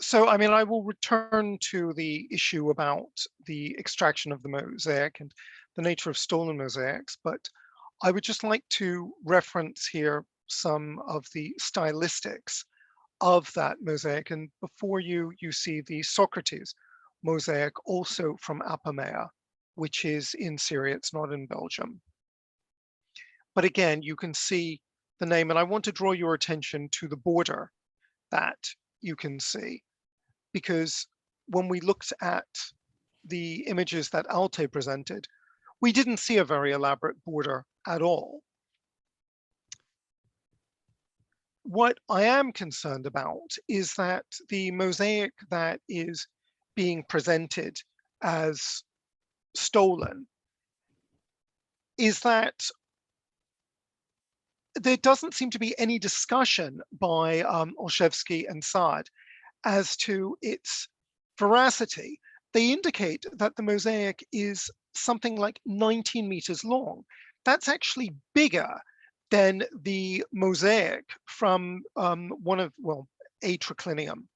So, I mean, I will return to the issue about the extraction of the mosaic and the nature of stolen mosaics, but I would just like to reference here some of the stylistics of that mosaic. And before you see the Socrates mosaic, also from Apameia, which is in Syria, it's not in Belgium. But again, you can see the name, and I want to draw your attention to the border that you can see, because when we looked at the images that Altay presented, we didn't see a very elaborate border at all. What I am concerned about is that the mosaic that is being presented as stolen is that there doesn't seem to be any discussion by Olszewski and H as to its veracity. They indicate that the mosaic is something like 19 meters long. That's actually bigger than the mosaic from a triclinium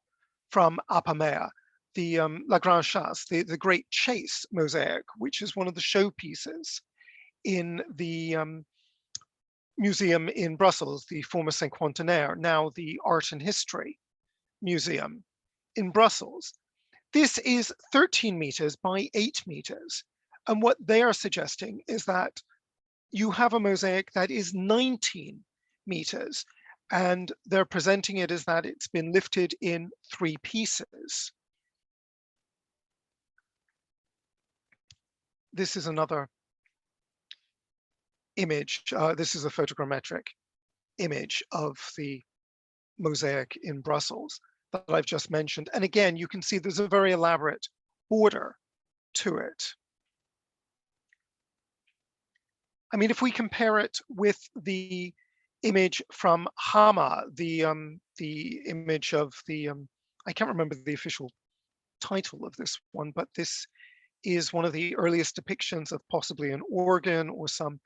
from Apameia, the La Grande Chasse, the Great Chase mosaic, which is one of the showpieces in the museum in Brussels, the former Cinquantenaire, now the Art and History Museum in Brussels. This is 13 meters by 8 meters. And what they are suggesting is that you have a mosaic that is 19 meters, and they're presenting it as that it's been lifted in 3 pieces. This is another image. This is a photogrammetric image of the mosaic in Brussels that I've just mentioned. And again, you can see there's a very elaborate border to it. I mean, if we compare it with the image from Hama, the image of the, I can't remember the official title of this one, but this is one of the earliest depictions of possibly an organ or some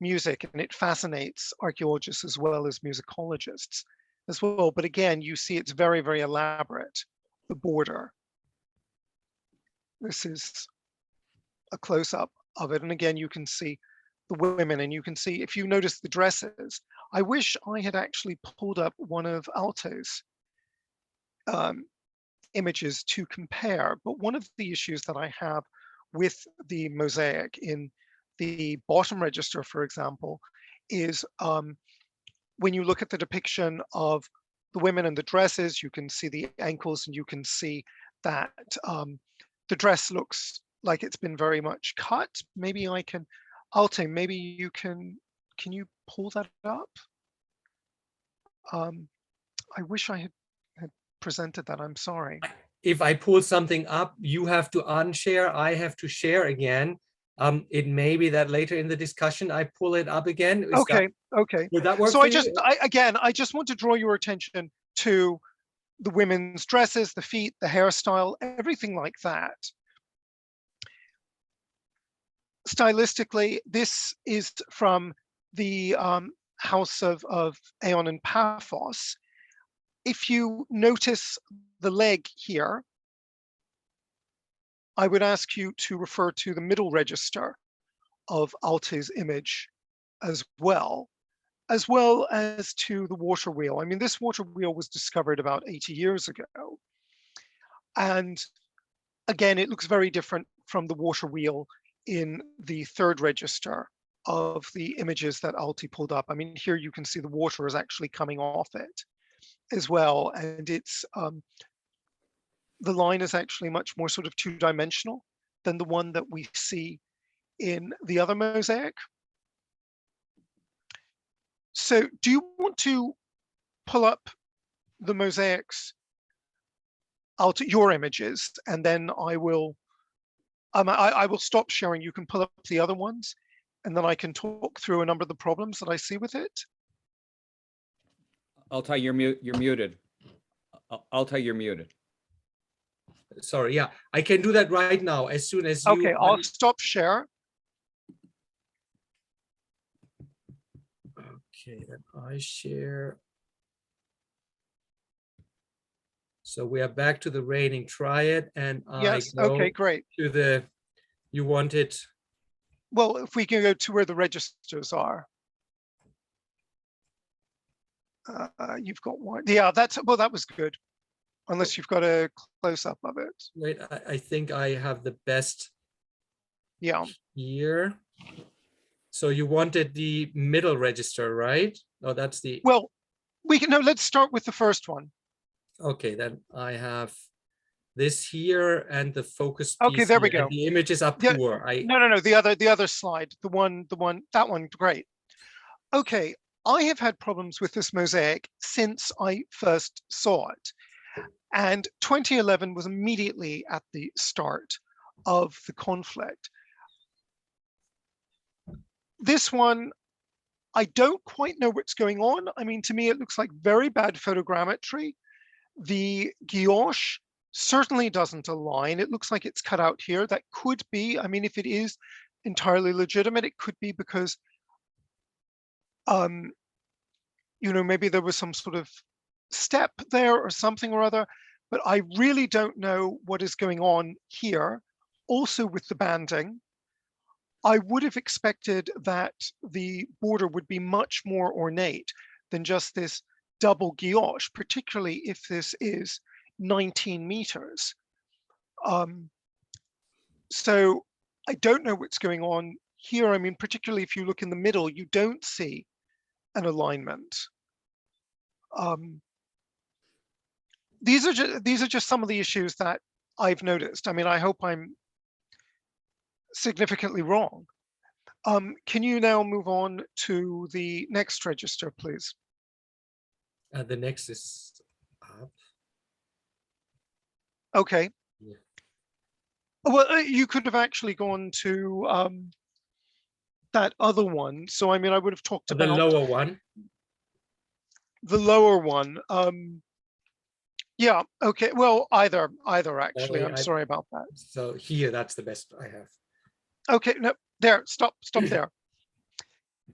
music, and it fascinates archaeologists as well as musicologists as well. But again, you see it's very, very elaborate, the border. This is a close-up of it. And again, you can see the women, and you can see, if you notice the dresses, I wish I had actually pulled up one of Altay's images to compare. But one of the issues that I have with the mosaic in the bottom register, for example, is when you look at the depiction of the women and the dresses, you can see the ankles, and you can see that the dress looks like it's been very much cut. Maybe I can, Altay, maybe you can you pull that up? I wish I had presented that, I'm sorry. If I pull something up, you have to unshare, I have to share again. It may be that later in the discussion, I pull it up again. Okay. Would that work So for I just, you? I just want to draw your attention to the women's dresses, the feet, the hairstyle, everything like that. Stylistically, this is from the house of Aeon and Paphos. If you notice the leg here, I would ask you to refer to the middle register of Altay's image as well as to the water wheel. I mean, this water wheel was discovered about 80 years ago. And again, it looks very different from the water wheel in the third register of the images that Altay pulled up. I mean, here you can see the water is actually coming off it as well. And it's, the line is actually much more sort of two-dimensional than the one that we see in the other mosaic. So do you want to pull up the mosaics out your images, and then I will stop sharing. You can pull up the other ones, and then I can talk through a number of the problems that I see with it. Altay, you're muted. Altay, you're muted. Sorry, yeah, I can do that right now as soon as you. Okay, I'll stop share. Okay, then I share. So we are back to the reigning triad, and Yes, I go okay, great. to the, you wanted, Well, if we can go to where the registers are. You've got one. Yeah, well, that was good. Unless you've got a close-up of it. wait, I think I have the best Yeah, here. So you wanted the middle register, right? No, that's the, well, let's start with the first one. okay, then I have this here and the focus piece. Okay, there we here, and go. the images are Yeah, poor. No, the other slide, that one, great. Okay, I have had problems with this mosaic since I first saw it. And 2011 was immediately at the start of the conflict. This one, I don't quite know what's going on. I mean, to me, it looks like very bad photogrammetry. The guilloche certainly doesn't align. It looks like it's cut out here. That could be, I mean, if it is entirely legitimate, it could be because, maybe there was some sort of step there or something or other, but I really don't know what is going on here. Also with the banding, I would have expected that the border would be much more ornate than just this double guilloche, particularly if this is 19 meters. So I don't know what's going on here. I mean, particularly if you look in the middle, you don't see an alignment. These are just some of the issues that I've noticed. I mean, I hope I'm significantly wrong. Can you now move on to the next register, please? The next is up. Okay. Yeah. Well, you could have actually gone to that other one. So, I mean, I would have talked The about lower one. the lower one. Yeah, okay. Well, either actually. I'm sorry about that. So here, that's the best I have. Okay, no, there, stop there.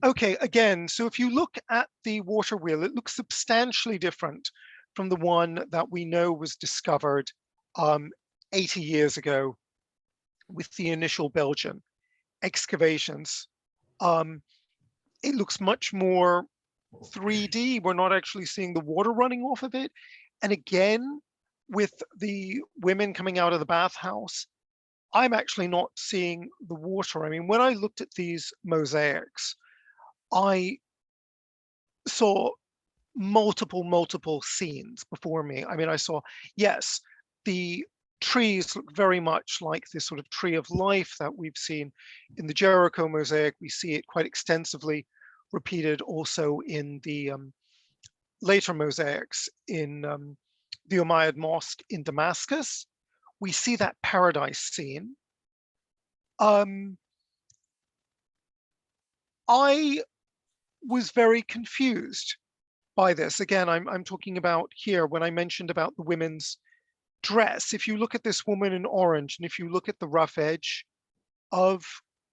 Okay, again, so if you look at the water wheel, it looks substantially different from the one that we know was discovered 80 years ago with the initial Belgian excavations. It looks much more 3D. We're not actually seeing the water running off of it. And again, with the women coming out of the bathhouse, I'm actually not seeing the water. I mean, when I looked at these mosaics, I saw multiple scenes before me. I mean, I saw, yes, the trees look very much like this sort of tree of life that we've seen in the Jericho mosaic. We see it quite extensively repeated also in the later mosaics in the Umayyad Mosque in Damascus. We see that paradise scene. I was very confused by this. Again, I'm talking about here when I mentioned about the women's dress. If you look at this woman in orange, and if you look at the rough edge of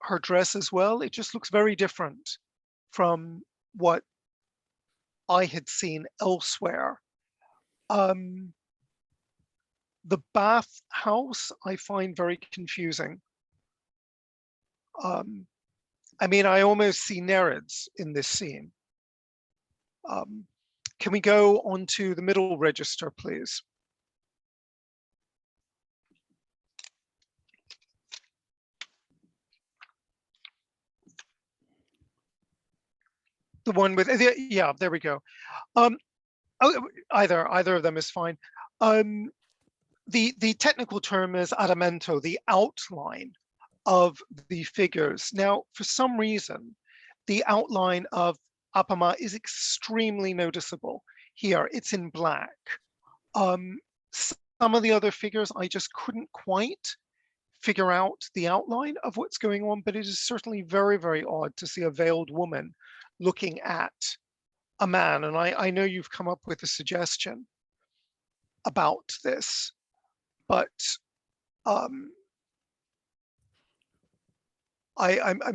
her dress as well, it just looks very different from what I had seen elsewhere. The bathhouse I find very confusing. I mean, I almost see Nereids in this scene. Can we go on to the middle register, please? The one with, yeah, there we go. Either of them is fine. The technical term is adamento, the outline of the figures. Now, for some reason, the outline of Apameia is extremely noticeable here. It's in black. Some of the other figures, I just couldn't quite figure out the outline of what's going on, but it is certainly very odd to see a veiled woman looking at a man. And I know you've come up with a suggestion about this, but I'm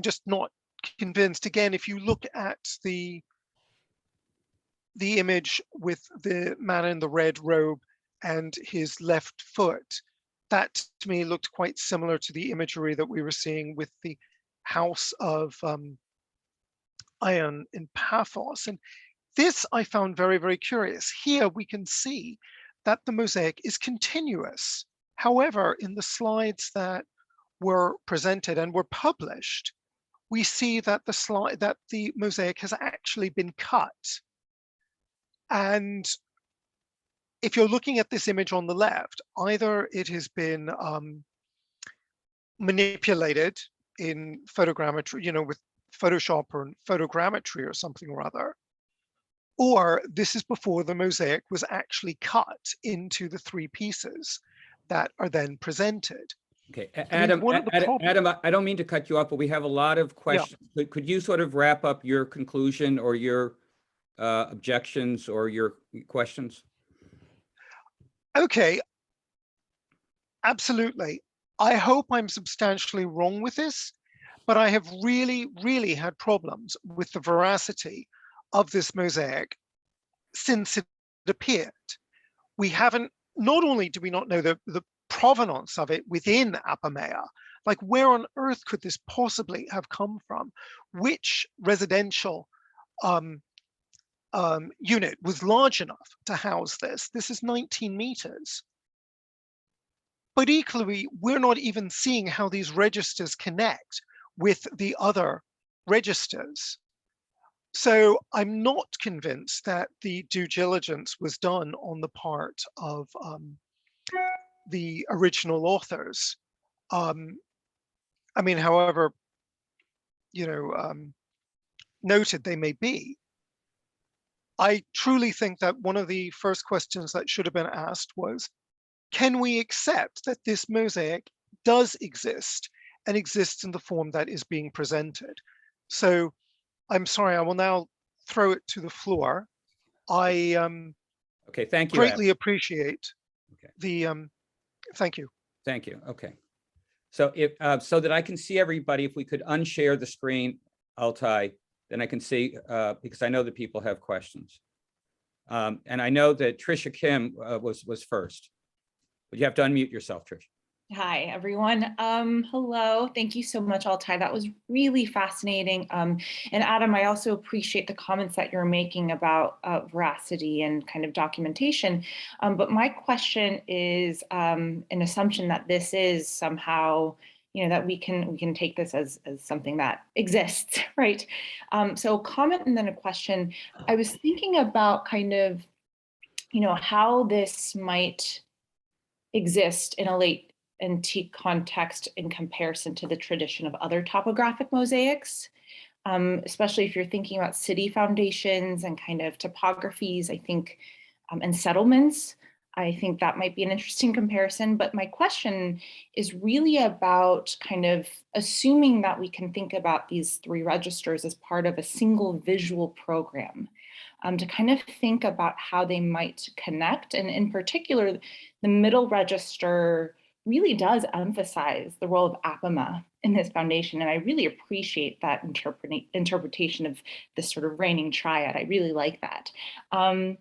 just not convinced. Again, if you look at the image with the man in the red robe and his left foot. That to me looked quite similar to the imagery that we were seeing with the house of iron in Paphos. And this I found very, very curious. Here we can see that the mosaic is continuous. However, in the slides that were presented and were published, we see that the mosaic has actually been cut. And if you're looking at this image on the left, either it has been manipulated in photogrammetry, you know, with Photoshop or photogrammetry or something or other, or this is before the mosaic was actually cut into the three pieces that are then presented. Okay, I mean, Adam, I don't mean to cut you off, but we have a lot of questions. Yeah. Could you sort of wrap up your conclusion or your objections or your questions? Okay, absolutely. I hope I'm substantially wrong with this, but I have really, really had problems with the veracity of this mosaic since it appeared. We haven't, not only do we not know the provenance of it within Apameia, like where on earth could this possibly have come from? Which residential unit was large enough to house this? This is 19 meters. But equally, we're not even seeing how these registers connect with the other registers. So I'm not convinced that the due diligence was done on the part of the original authors. I mean, however, you know, noted they may be. I truly think that one of the first questions that should have been asked was, can we accept that this mosaic does exist and exists in the form that is being presented? So I'm sorry, I will now throw it to the floor. I Okay, thank you, greatly Adam. appreciate the, thank you. Thank you, okay. So if so that I can see everybody, if we could unshare the screen, Altay, then I can see, because I know that people have questions. And I know that Trisha Kim was first, but you have to unmute yourself, Trisha. Hi, everyone. Hello. Thank you so much, Altay. That was really fascinating. And Adam, I also appreciate the comments that you're making about veracity and kind of documentation. But my question is an assumption that this is somehow, you know, that we can take this as something that exists, right? So a comment and then a question. I was thinking about kind of, you know, how this might exist in a late antique context in comparison to the tradition of other topographic mosaics, especially if you're thinking about city foundations and kind of topographies, I think, and settlements. I think that might be an interesting comparison, but my question is really about kind of assuming that we can think about these three registers as part of a single visual program, to kind of think about how they might connect. And in particular, the middle register really does emphasize the role of Apama in this foundation. And I really appreciate that interpretation of this sort of reigning triad. I really like that. And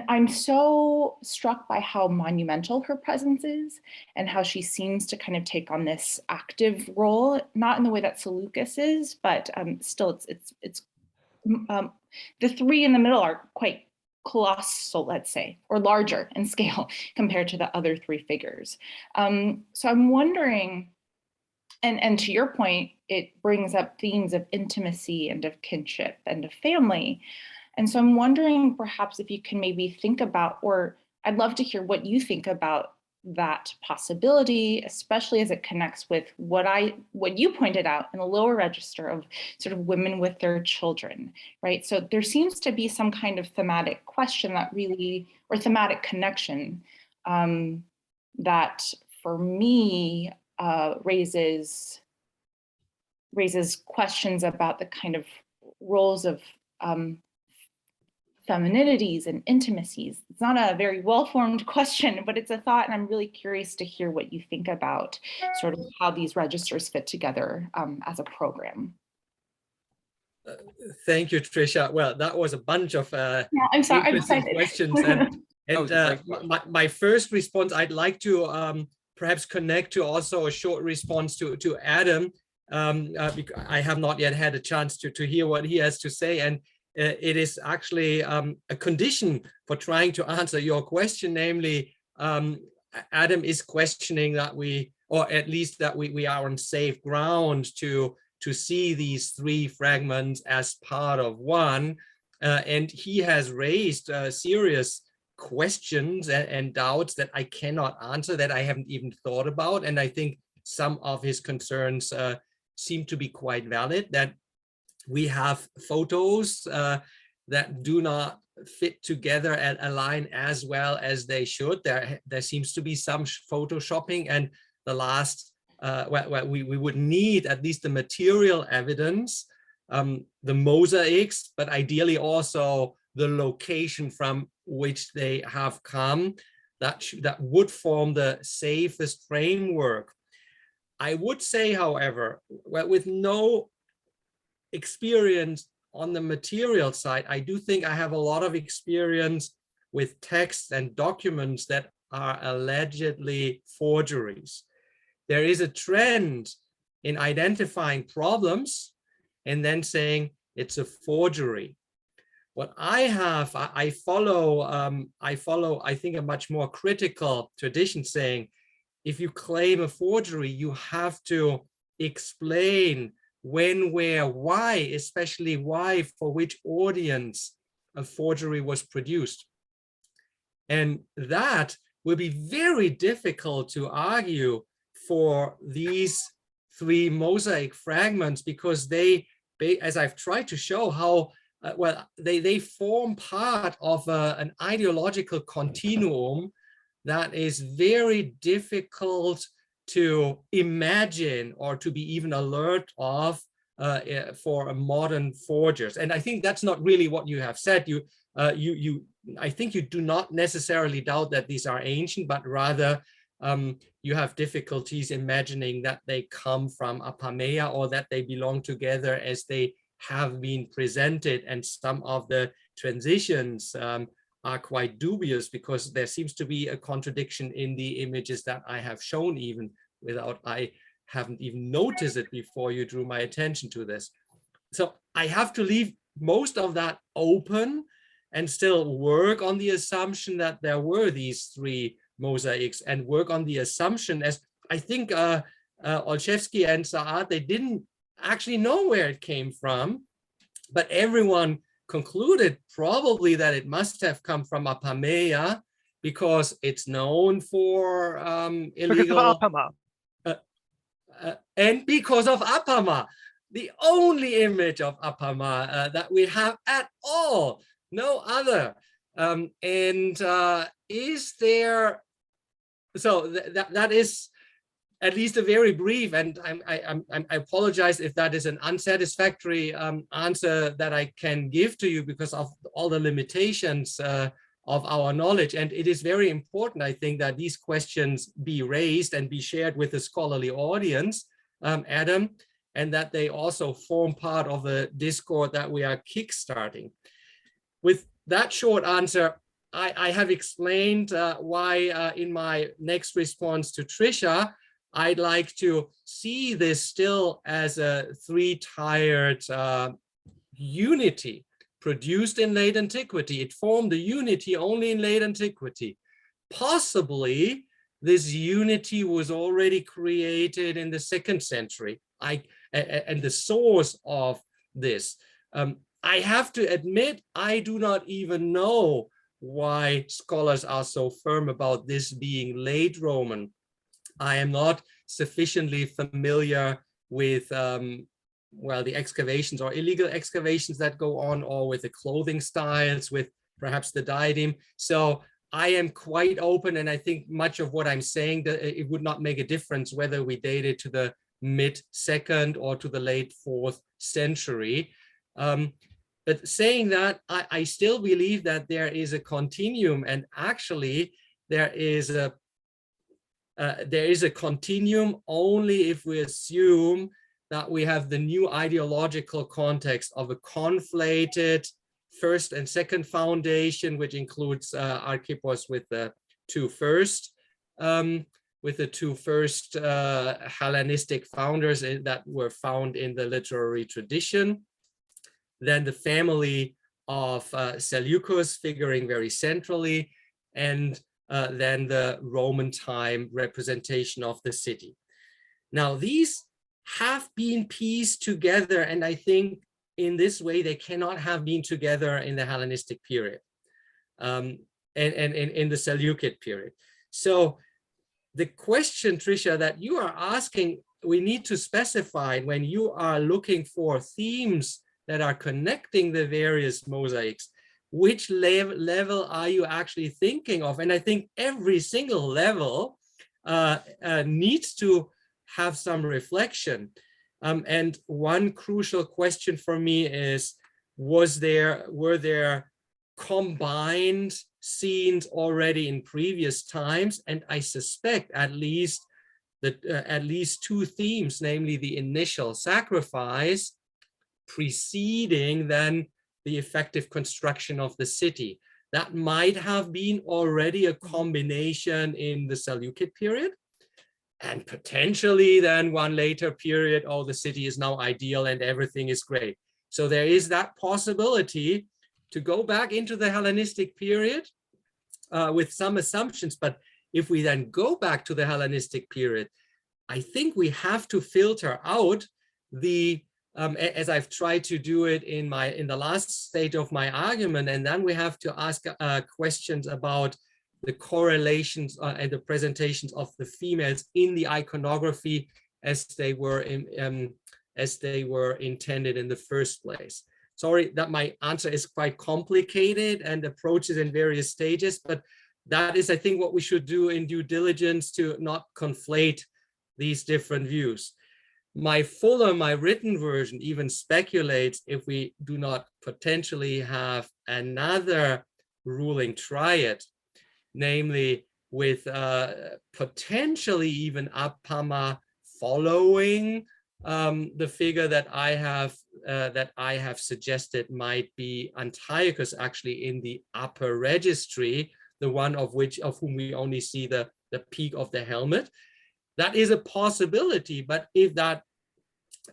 I'm so struck by how monumental her presence is and how she seems to kind of take on this active role, not in the way that Seleukid is, but still it's the three in the middle are quite colossal, let's say, or larger in scale compared to the other three figures. So I'm wondering, and to your point, it brings up themes of intimacy and of kinship and of family. And so I'm wondering perhaps if you can maybe think about, or I'd love to hear what you think about that possibility, especially as it connects with what you pointed out in the lower register of sort of women with their children, right? So there seems to be some kind of thematic question that really, or thematic connection that for me raises questions about the kind of roles of femininities and intimacies. It's not a very well-formed question, but it's a thought, and I'm really curious to hear what you think about sort of how these registers fit together as a program. Thank you, Trisha. Well, that was a bunch of I'm sorry, I'm interesting excited. questions. That was And a great question. my first response, I'd like to perhaps connect to also a short response to Adam, because I have not yet had a chance to hear what he has to say. And it is actually a condition for trying to answer your question, namely, Adam is questioning that we, or at least that we are on safe ground to see these three fragments as part of one. And he has raised serious questions and doubts that I cannot answer, that I haven't even thought about. And I think some of his concerns seem to be quite valid, that we have photos that do not fit together and align as well as they should. There seems to be some photoshopping, and the last, we would need at least the material evidence, the mosaics, but ideally also the location from which they have come, that would form the safest framework. I would say, however, with no experience on the material side, I do think I have a lot of experience with texts and documents that are allegedly forgeries. There is a trend in identifying problems and then saying it's a forgery. What I have, I follow, I think, a much more critical tradition saying, if you claim a forgery, you have to explain when, where, why, especially why, for which audience a forgery was produced. And that will be very difficult to argue for these three mosaic fragments, because they, as I've tried to show, how they form part of an ideological continuum that is very difficult to imagine or to be even alert of for modern forgers. And I think that's not really what you have said. I think you do not necessarily doubt that these are ancient, but rather you have difficulties imagining that they come from Apameia or that they belong together as they have been presented. And some of the transitions are quite dubious, because there seems to be a contradiction in the images that I have shown, even without I haven't even noticed it before you drew my attention to this. So I have to leave most of that open and still work on the assumption that there were these three mosaics, and work on the assumption, as I think Olszewski and Saad, they didn't actually know where it came from, but everyone concluded probably that it must have come from Apameia, because it's known for illegal, and because of Apama, the only image of Apama that we have at all, no other. Is there, so that is at least a very brief, and I apologize if that is an unsatisfactory answer that I can give to you, because of all the limitations of our knowledge. And it is very important, I think, that these questions be raised and be shared with the scholarly audience, Adam, and that they also form part of a discourse that we are kickstarting. With that short answer, I have explained why in my next response to Trisha, I'd like to see this still as a three-tiered unity produced in late antiquity. It formed a unity only in late antiquity. Possibly this unity was already created in the 2nd century. And the source of this, I have to admit, I do not even know why scholars are so firm about this being late Roman. I am not sufficiently familiar with, the excavations or illegal excavations that go on, or with the clothing styles, with perhaps the diadem. So I am quite open, and I think much of what I'm saying, that it would not make a difference whether we date it to the mid-2nd or to the late 4th century. But saying that, I still believe that there is a continuum, and actually there is a continuum only if we assume that we have the new ideological context of a conflated first and second foundation, which includes Archippos with the two first Hellenistic founders that were found in the literary tradition. Then the family of Seleucus figuring very centrally, and then the Roman time representation of the city. Now, these have been pieced together, and I think in this way they cannot have been together in the Hellenistic period and in the Seleukid period. So the question, Tricia, that you are asking, we need to specify when you are looking for themes that are connecting the various mosaics, which level are you actually thinking of? And I think every single level needs to have some reflection. And one crucial question for me is, were there combined scenes already in previous times? And I suspect at least two themes, namely the initial sacrifice preceding then the effective construction of the city. That might have been already a combination in the Seleukid period, and potentially then one later period, oh, the city is now ideal and everything is great. So there is that possibility to go back into the Hellenistic period with some assumptions. But if we then go back to the Hellenistic period, I think we have to filter out the, as I've tried to do it in the last stage of my argument, and then we have to ask questions about the correlations and the presentations of the females in the iconography as they were intended in the first place. Sorry that my answer is quite complicated and approaches in various stages, but that is, I think, what we should do in due diligence to not conflate these different views. My written version even speculates if we do not potentially have another ruling triad, namely with potentially even Apama following the figure that I have suggested might be Antiochus, actually in the upper registry, the one of whom we only see the peak of the helmet. That is a possibility, but if that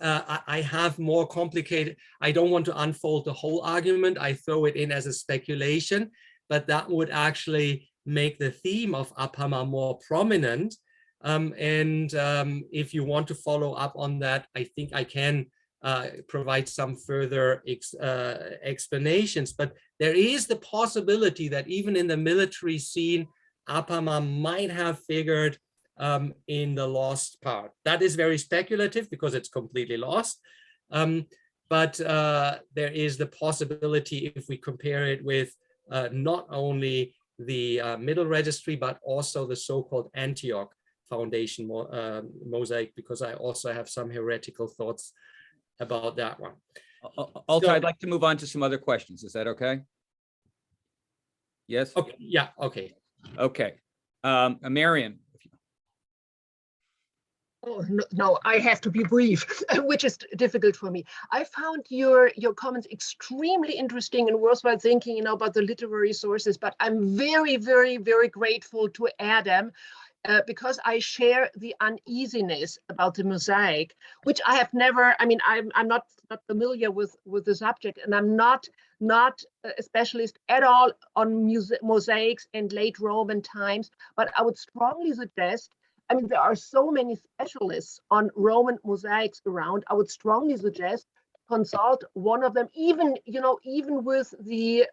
I have more complicated, I don't want to unfold the whole argument, I throw it in as a speculation, but that would actually make the theme of Apama more prominent. If you want to follow up on that, I think I can provide some further explanations. But there is the possibility that even in the military scene, Apama might have figured in the lost part. That is very speculative because it's completely lost. But there is the possibility, if we compare it with not only the middle registry, but also the so-called Antioch foundation mosaic, because I also have some heretical thoughts about that one. Altay, I'd like to move on to some other questions. Is that okay? Yes? Okay, yeah, okay. Okay. Marian. Oh, no, I have to be brief, which is difficult for me. I found your comments extremely interesting and worthwhile thinking, about the literary sources, but I'm very, very, very grateful to Adam because I share the uneasiness about the mosaic, which I have never, I'm not familiar with the subject, and I'm not a specialist at all on mosaics and late Roman times, but I would strongly suggest, there are so many specialists on Roman mosaics around. I would strongly suggest consult one of them, even with the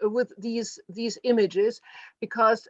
with these images, because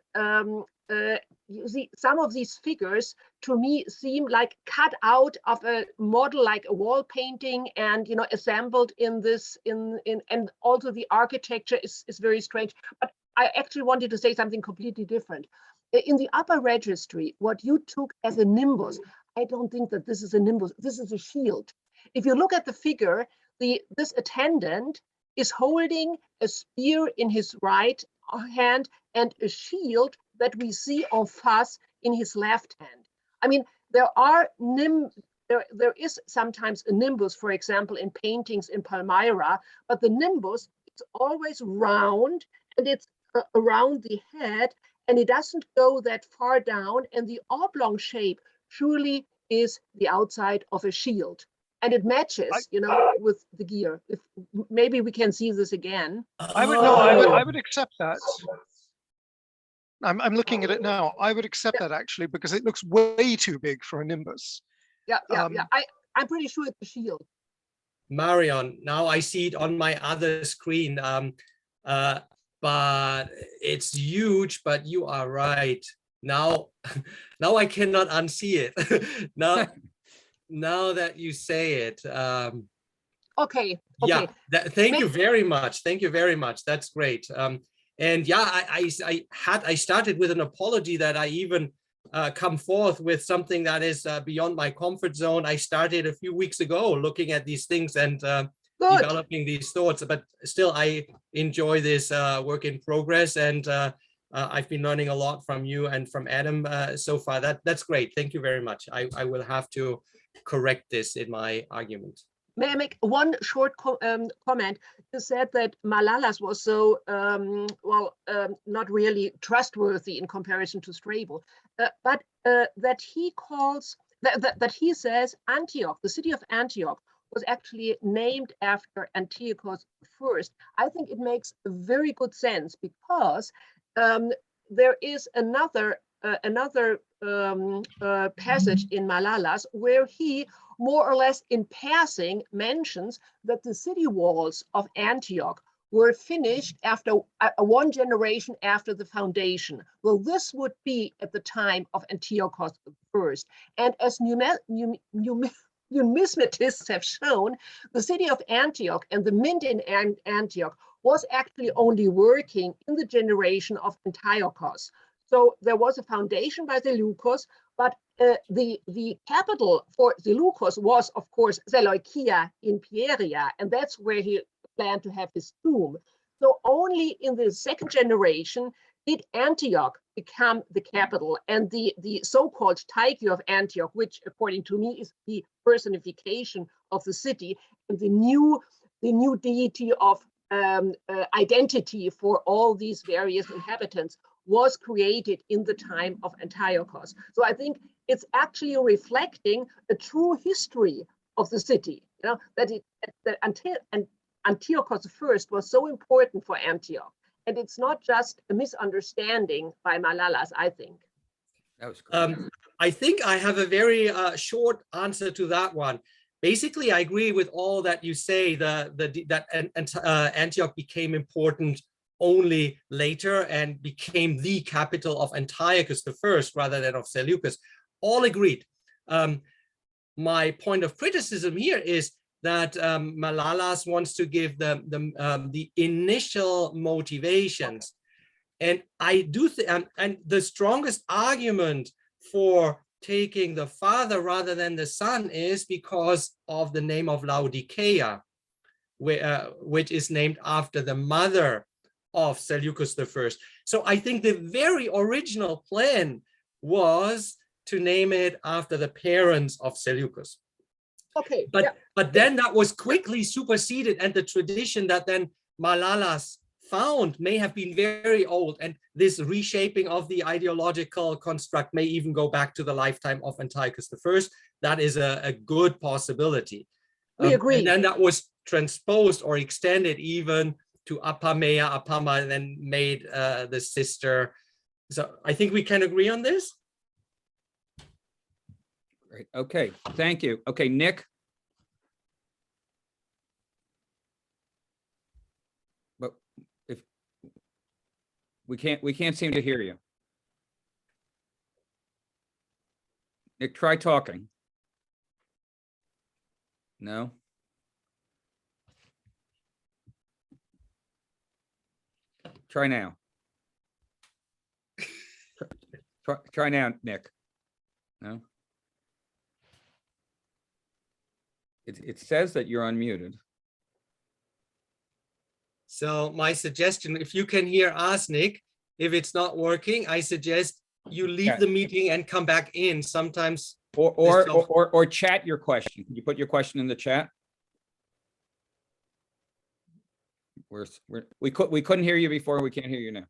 you see, some of these figures to me seem like cut out of a model, like a wall painting, and assembled in this and also the architecture is very strange. But I actually wanted to say something completely different. In the upper registry, what you took as a nimbus, I don't think that this is a nimbus, this is a shield. If you look at the figure, this attendant is holding a spear in his right hand and a shield that we see en face in his left hand. There is sometimes a nimbus, for example, in paintings in Palmyra, but the nimbus it's always round, and it's around the head, and it doesn't go that far down, and the oblong shape surely is the outside of a shield. And it matches, with the gear. If maybe we can see this again. I would accept that. I'm looking at it now. I would accept that actually, because it looks way too big for a nimbus. Yeah. I'm pretty sure it's a shield. Marion, now I see it on my other screen, but it's huge, but you are right. Now I cannot unsee it. Now that you say it. Okay. Yeah, thank you very much. Thank you very much. That's great. And yeah, I started with an apology that I even come forth with something that is beyond my comfort zone. I started a few weeks ago looking at these things and developing these thoughts, but still I enjoy this work in progress, and I've been learning a lot from you and from Adam so far. That's great. Thank you very much. I will have to correct this in my argument. May I make one short comment? You said that Malalas was so, not really trustworthy in comparison to Strabo, but that he calls, that he says Antioch, the city of Antioch, was actually named after Antiochos I. I think it makes very good sense, because there is another passage in Malalas where he more or less in passing mentions that the city walls of Antioch were finished after one generation after the foundation. Well, this would be at the time of Antiochos I. And as numismatists have shown, the city of Antioch and the mint in Antioch was actually only working in the generation of Antiochos. So there was a foundation by Seleukos, but the capital for Seleukos was, of course, Seleukia in Pieria, and that's where he planned to have his tomb. So only in the second generation did Antioch become the capital, and the so-called Tyche of Antioch, which according to me is the personification of the city and the new deity of identity for all these various inhabitants, was created in the time of Antiochos. So I think it's actually reflecting a true history of the city, that Antiochos I was so important for Antioch. And it's not just a misunderstanding by Malalas, I think. That was great. I think I have a very short answer to that one. Basically, I agree with all that you say, that Antioch became important only later and became the capital of Antiochus I rather than of Seleucus. All agreed. My point of criticism here is that Malalas wants to give the initial motivations. And I do think, and the strongest argument for taking the father rather than the son is because of the name of Laodicea, which is named after the mother of Seleucus I. So I think the very original plan was to name it after the parents of Seleucus. Okay. But then that was quickly superseded, and the tradition that then Malalas found may have been very old, and this reshaping of the ideological construct may even go back to the lifetime of Antiochus I. That is a good possibility. We agree. And then that was transposed or extended even to Apameia, Apama, and then made the sister. So I think we can agree on this. Great. Okay. Thank you. Okay, Nick. But if we can't seem to hear you. Nick, try talking. No. Try now. Try now, Nick. No. It says that you're unmuted. So my suggestion, if you can hear us, Nick, if it's not working, I suggest you leave the meeting and come back in. Sometimes or chat your question. Can you put your question in the chat? we couldn't hear you before. We can't hear you now.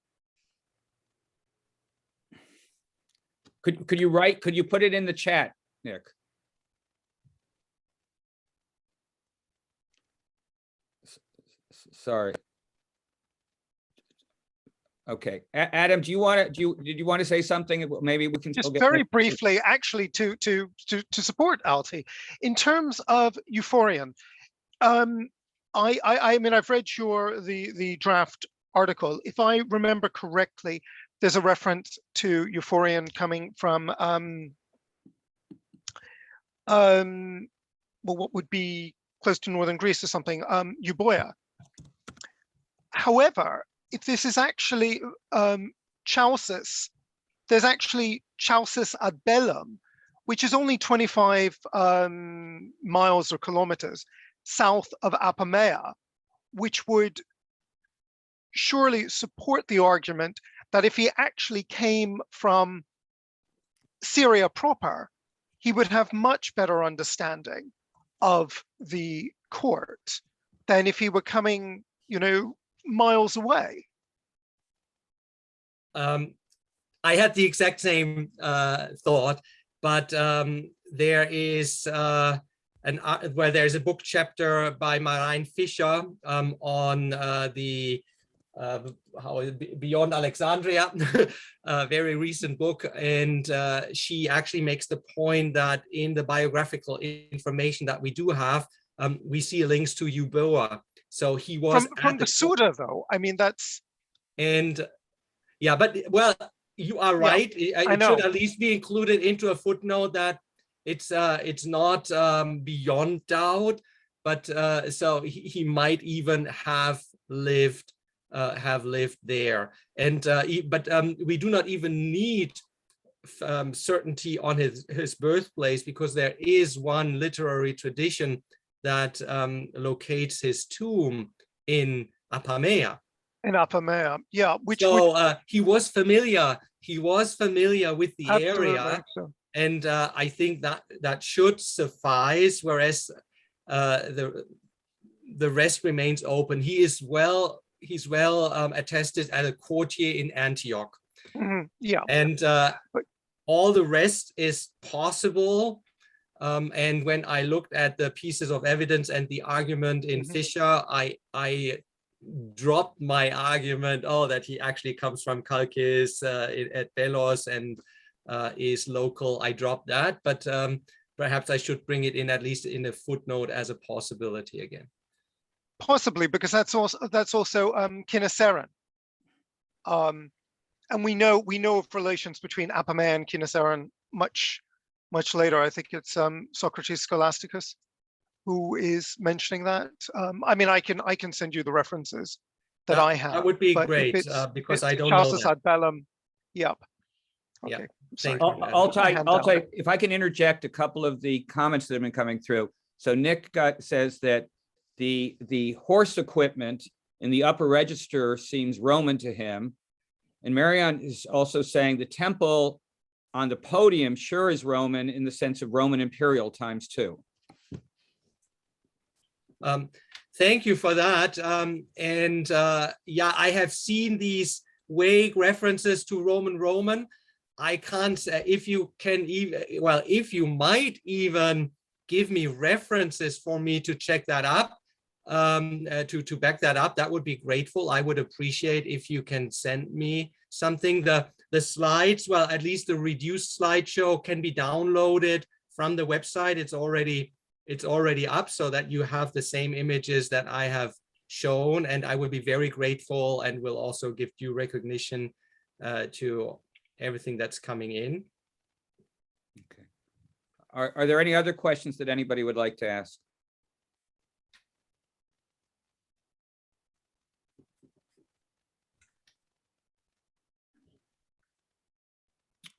Could you put it in the chat, Nick? Sorry. Okay, Adam, did you want to say something? Maybe we can Just still get very briefly, actually, to support Altay in terms of Euphorion. I mean, I've read the draft article. If I remember correctly, there's a reference to Euphorion coming from well, what would be close to northern Greece or something, Euboea. However, if this is actually Chalcis, there's actually Chalcis ad Bellum, which is only 25 miles or kilometers south of Apameia, which would surely support the argument that if he actually came from Syria proper, he would have much better understanding of the court than if he were coming, miles away. I had the exact same thought, but there is where there's a book chapter by Marijn Fischer on the Beyond Alexandria, a very recent book, and she actually makes the point that in the biographical information that we do have, we see links to Euboea. So he was from the Suda, though. I mean, that's yeah, but well, you are right. Yeah, it should at least be included into a footnote that it's not beyond doubt, but so he might even have lived there, and but we do not even need certainty on his birthplace, because there is one literary tradition that locates his tomb in Apameia. in Apameia, yeah. He was familiar. He was familiar with the area, so. and I think that should suffice. Whereas the rest remains open. He's well attested as a courtier in Antioch. Mm-hmm. Yeah, and all the rest is possible. And when I looked at the pieces of evidence and the argument in Fischer, I dropped my argument, that he actually comes from Chalcis at Belos and is local. I dropped that, but perhaps I should bring it in at least in a footnote as a possibility again. possibly, because that's also Kinniseran. And we know of relations between Apameia and Kinniseran much later. I think it's Socrates Scholasticus who is mentioning that. I mean, I can send you the references that I have. That would be great, because I don't know Chalcis ad Bellum. Yep. Okay. Yeah. Sorry. Altay, if I can interject a couple of the comments that have been coming through. So Nick says that the horse equipment in the upper register seems Roman to him. And Marion is also saying the temple on the podium sure is Roman in the sense of Roman imperial ×2. Thank you for that. Yeah, I have seen these vague references to Roman. I can't, if you can even, well, if you might even give me references for me to check that up, to back that up, that would be grateful. I would appreciate if you can send me something. The slides, well, at least the reduced slideshow can be downloaded from the website. It's already up, so that you have the same images that I have shown, and I would be very grateful, and will also give due recognition to everything that's coming in. Okay. Are there any other questions that anybody would like to ask?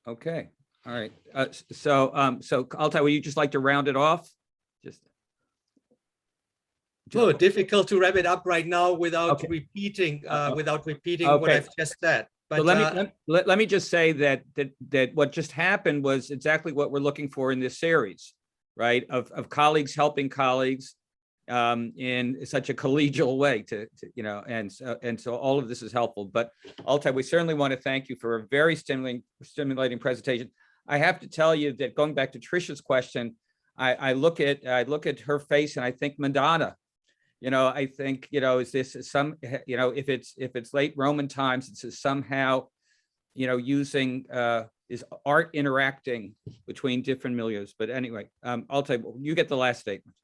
Okay. All right. So Altay, would you just like to round it off? Oh, difficult to wrap it up right now without Okay. repeating what Okay. I've just said. But So let me just say that what just happened was exactly what we're looking for in this series, right? Of colleagues helping colleagues, in such a collegial way and so all of this is helpful. But Altay, we certainly want to thank you for a very stimulating presentation. I have to tell you that going back to Trisha's question, I look at her face and I think Madonna. I think, is this some, if it's late Roman times, it's somehow, using is art interacting between different milieus. But anyway, Altay, you get the last statement.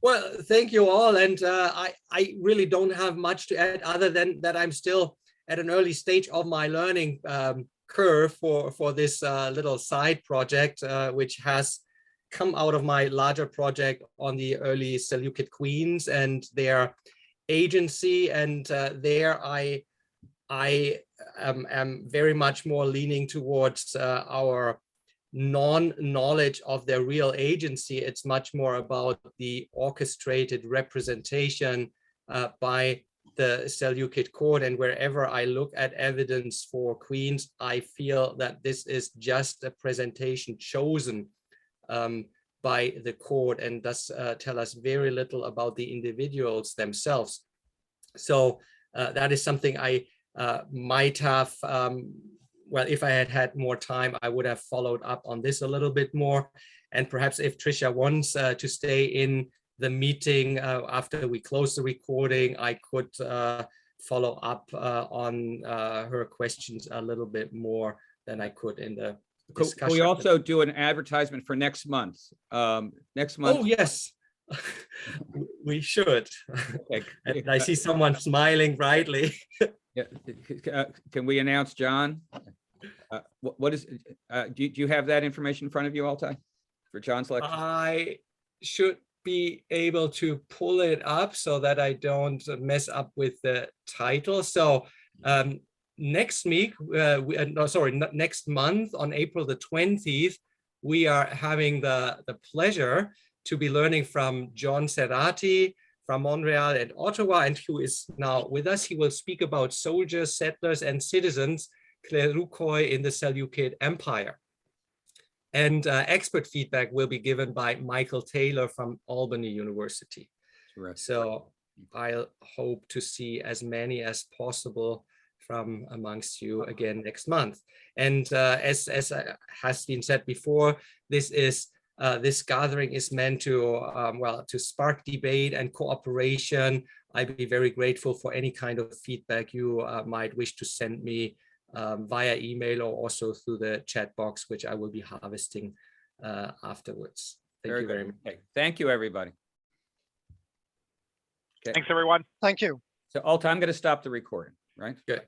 Well, thank you all. And I really don't have much to add other than that I'm still at an early stage of my learning curve for this little side project, which has come out of my larger project on the early Seleukid queens and their agency. And there I am very much more leaning towards our non-knowledge of their real agency. It's much more about the orchestrated representation by the Seleukid court. And wherever I look at evidence for queens, I feel that this is just a presentation chosen by the court and thus tell us very little about the individuals themselves. So that is something I might have, well, if I had had more time, I would have followed up on this a little bit more. And perhaps if Trisha wants to stay in the meeting after we close the recording, I could follow up on her questions a little bit more than I could in the discussion. Can we also do an advertisement for next month? Next month. Oh, yes. We should. Okay. And I see someone smiling brightly. Yeah. Can we announce John? What is? Do you have that information in front of you, Altay, for John's lecture? I should be able to pull it up so that I don't mess up with the title. So next week, next month on April the 20th, we are having the pleasure to be learning from John Serrati from Montreal and Ottawa, and who is now with us. He will speak about soldiers, settlers, and citizens, Kleroukoi in the Seleukid Empire. And expert feedback will be given by Michael Taylor from Albany University. Correct. So I'll hope to see as many as possible from amongst you again next month. And as has been said before, this gathering is meant to, to spark debate and cooperation. I'd be very grateful for any kind of feedback you might wish to send me via email or also through the chat box, which I will be harvesting afterwards. Thank you very much. Okay. Thank you, everybody. Okay. Thanks, everyone. Thank you. So, Altay, I'm going to stop the recording, right? Good.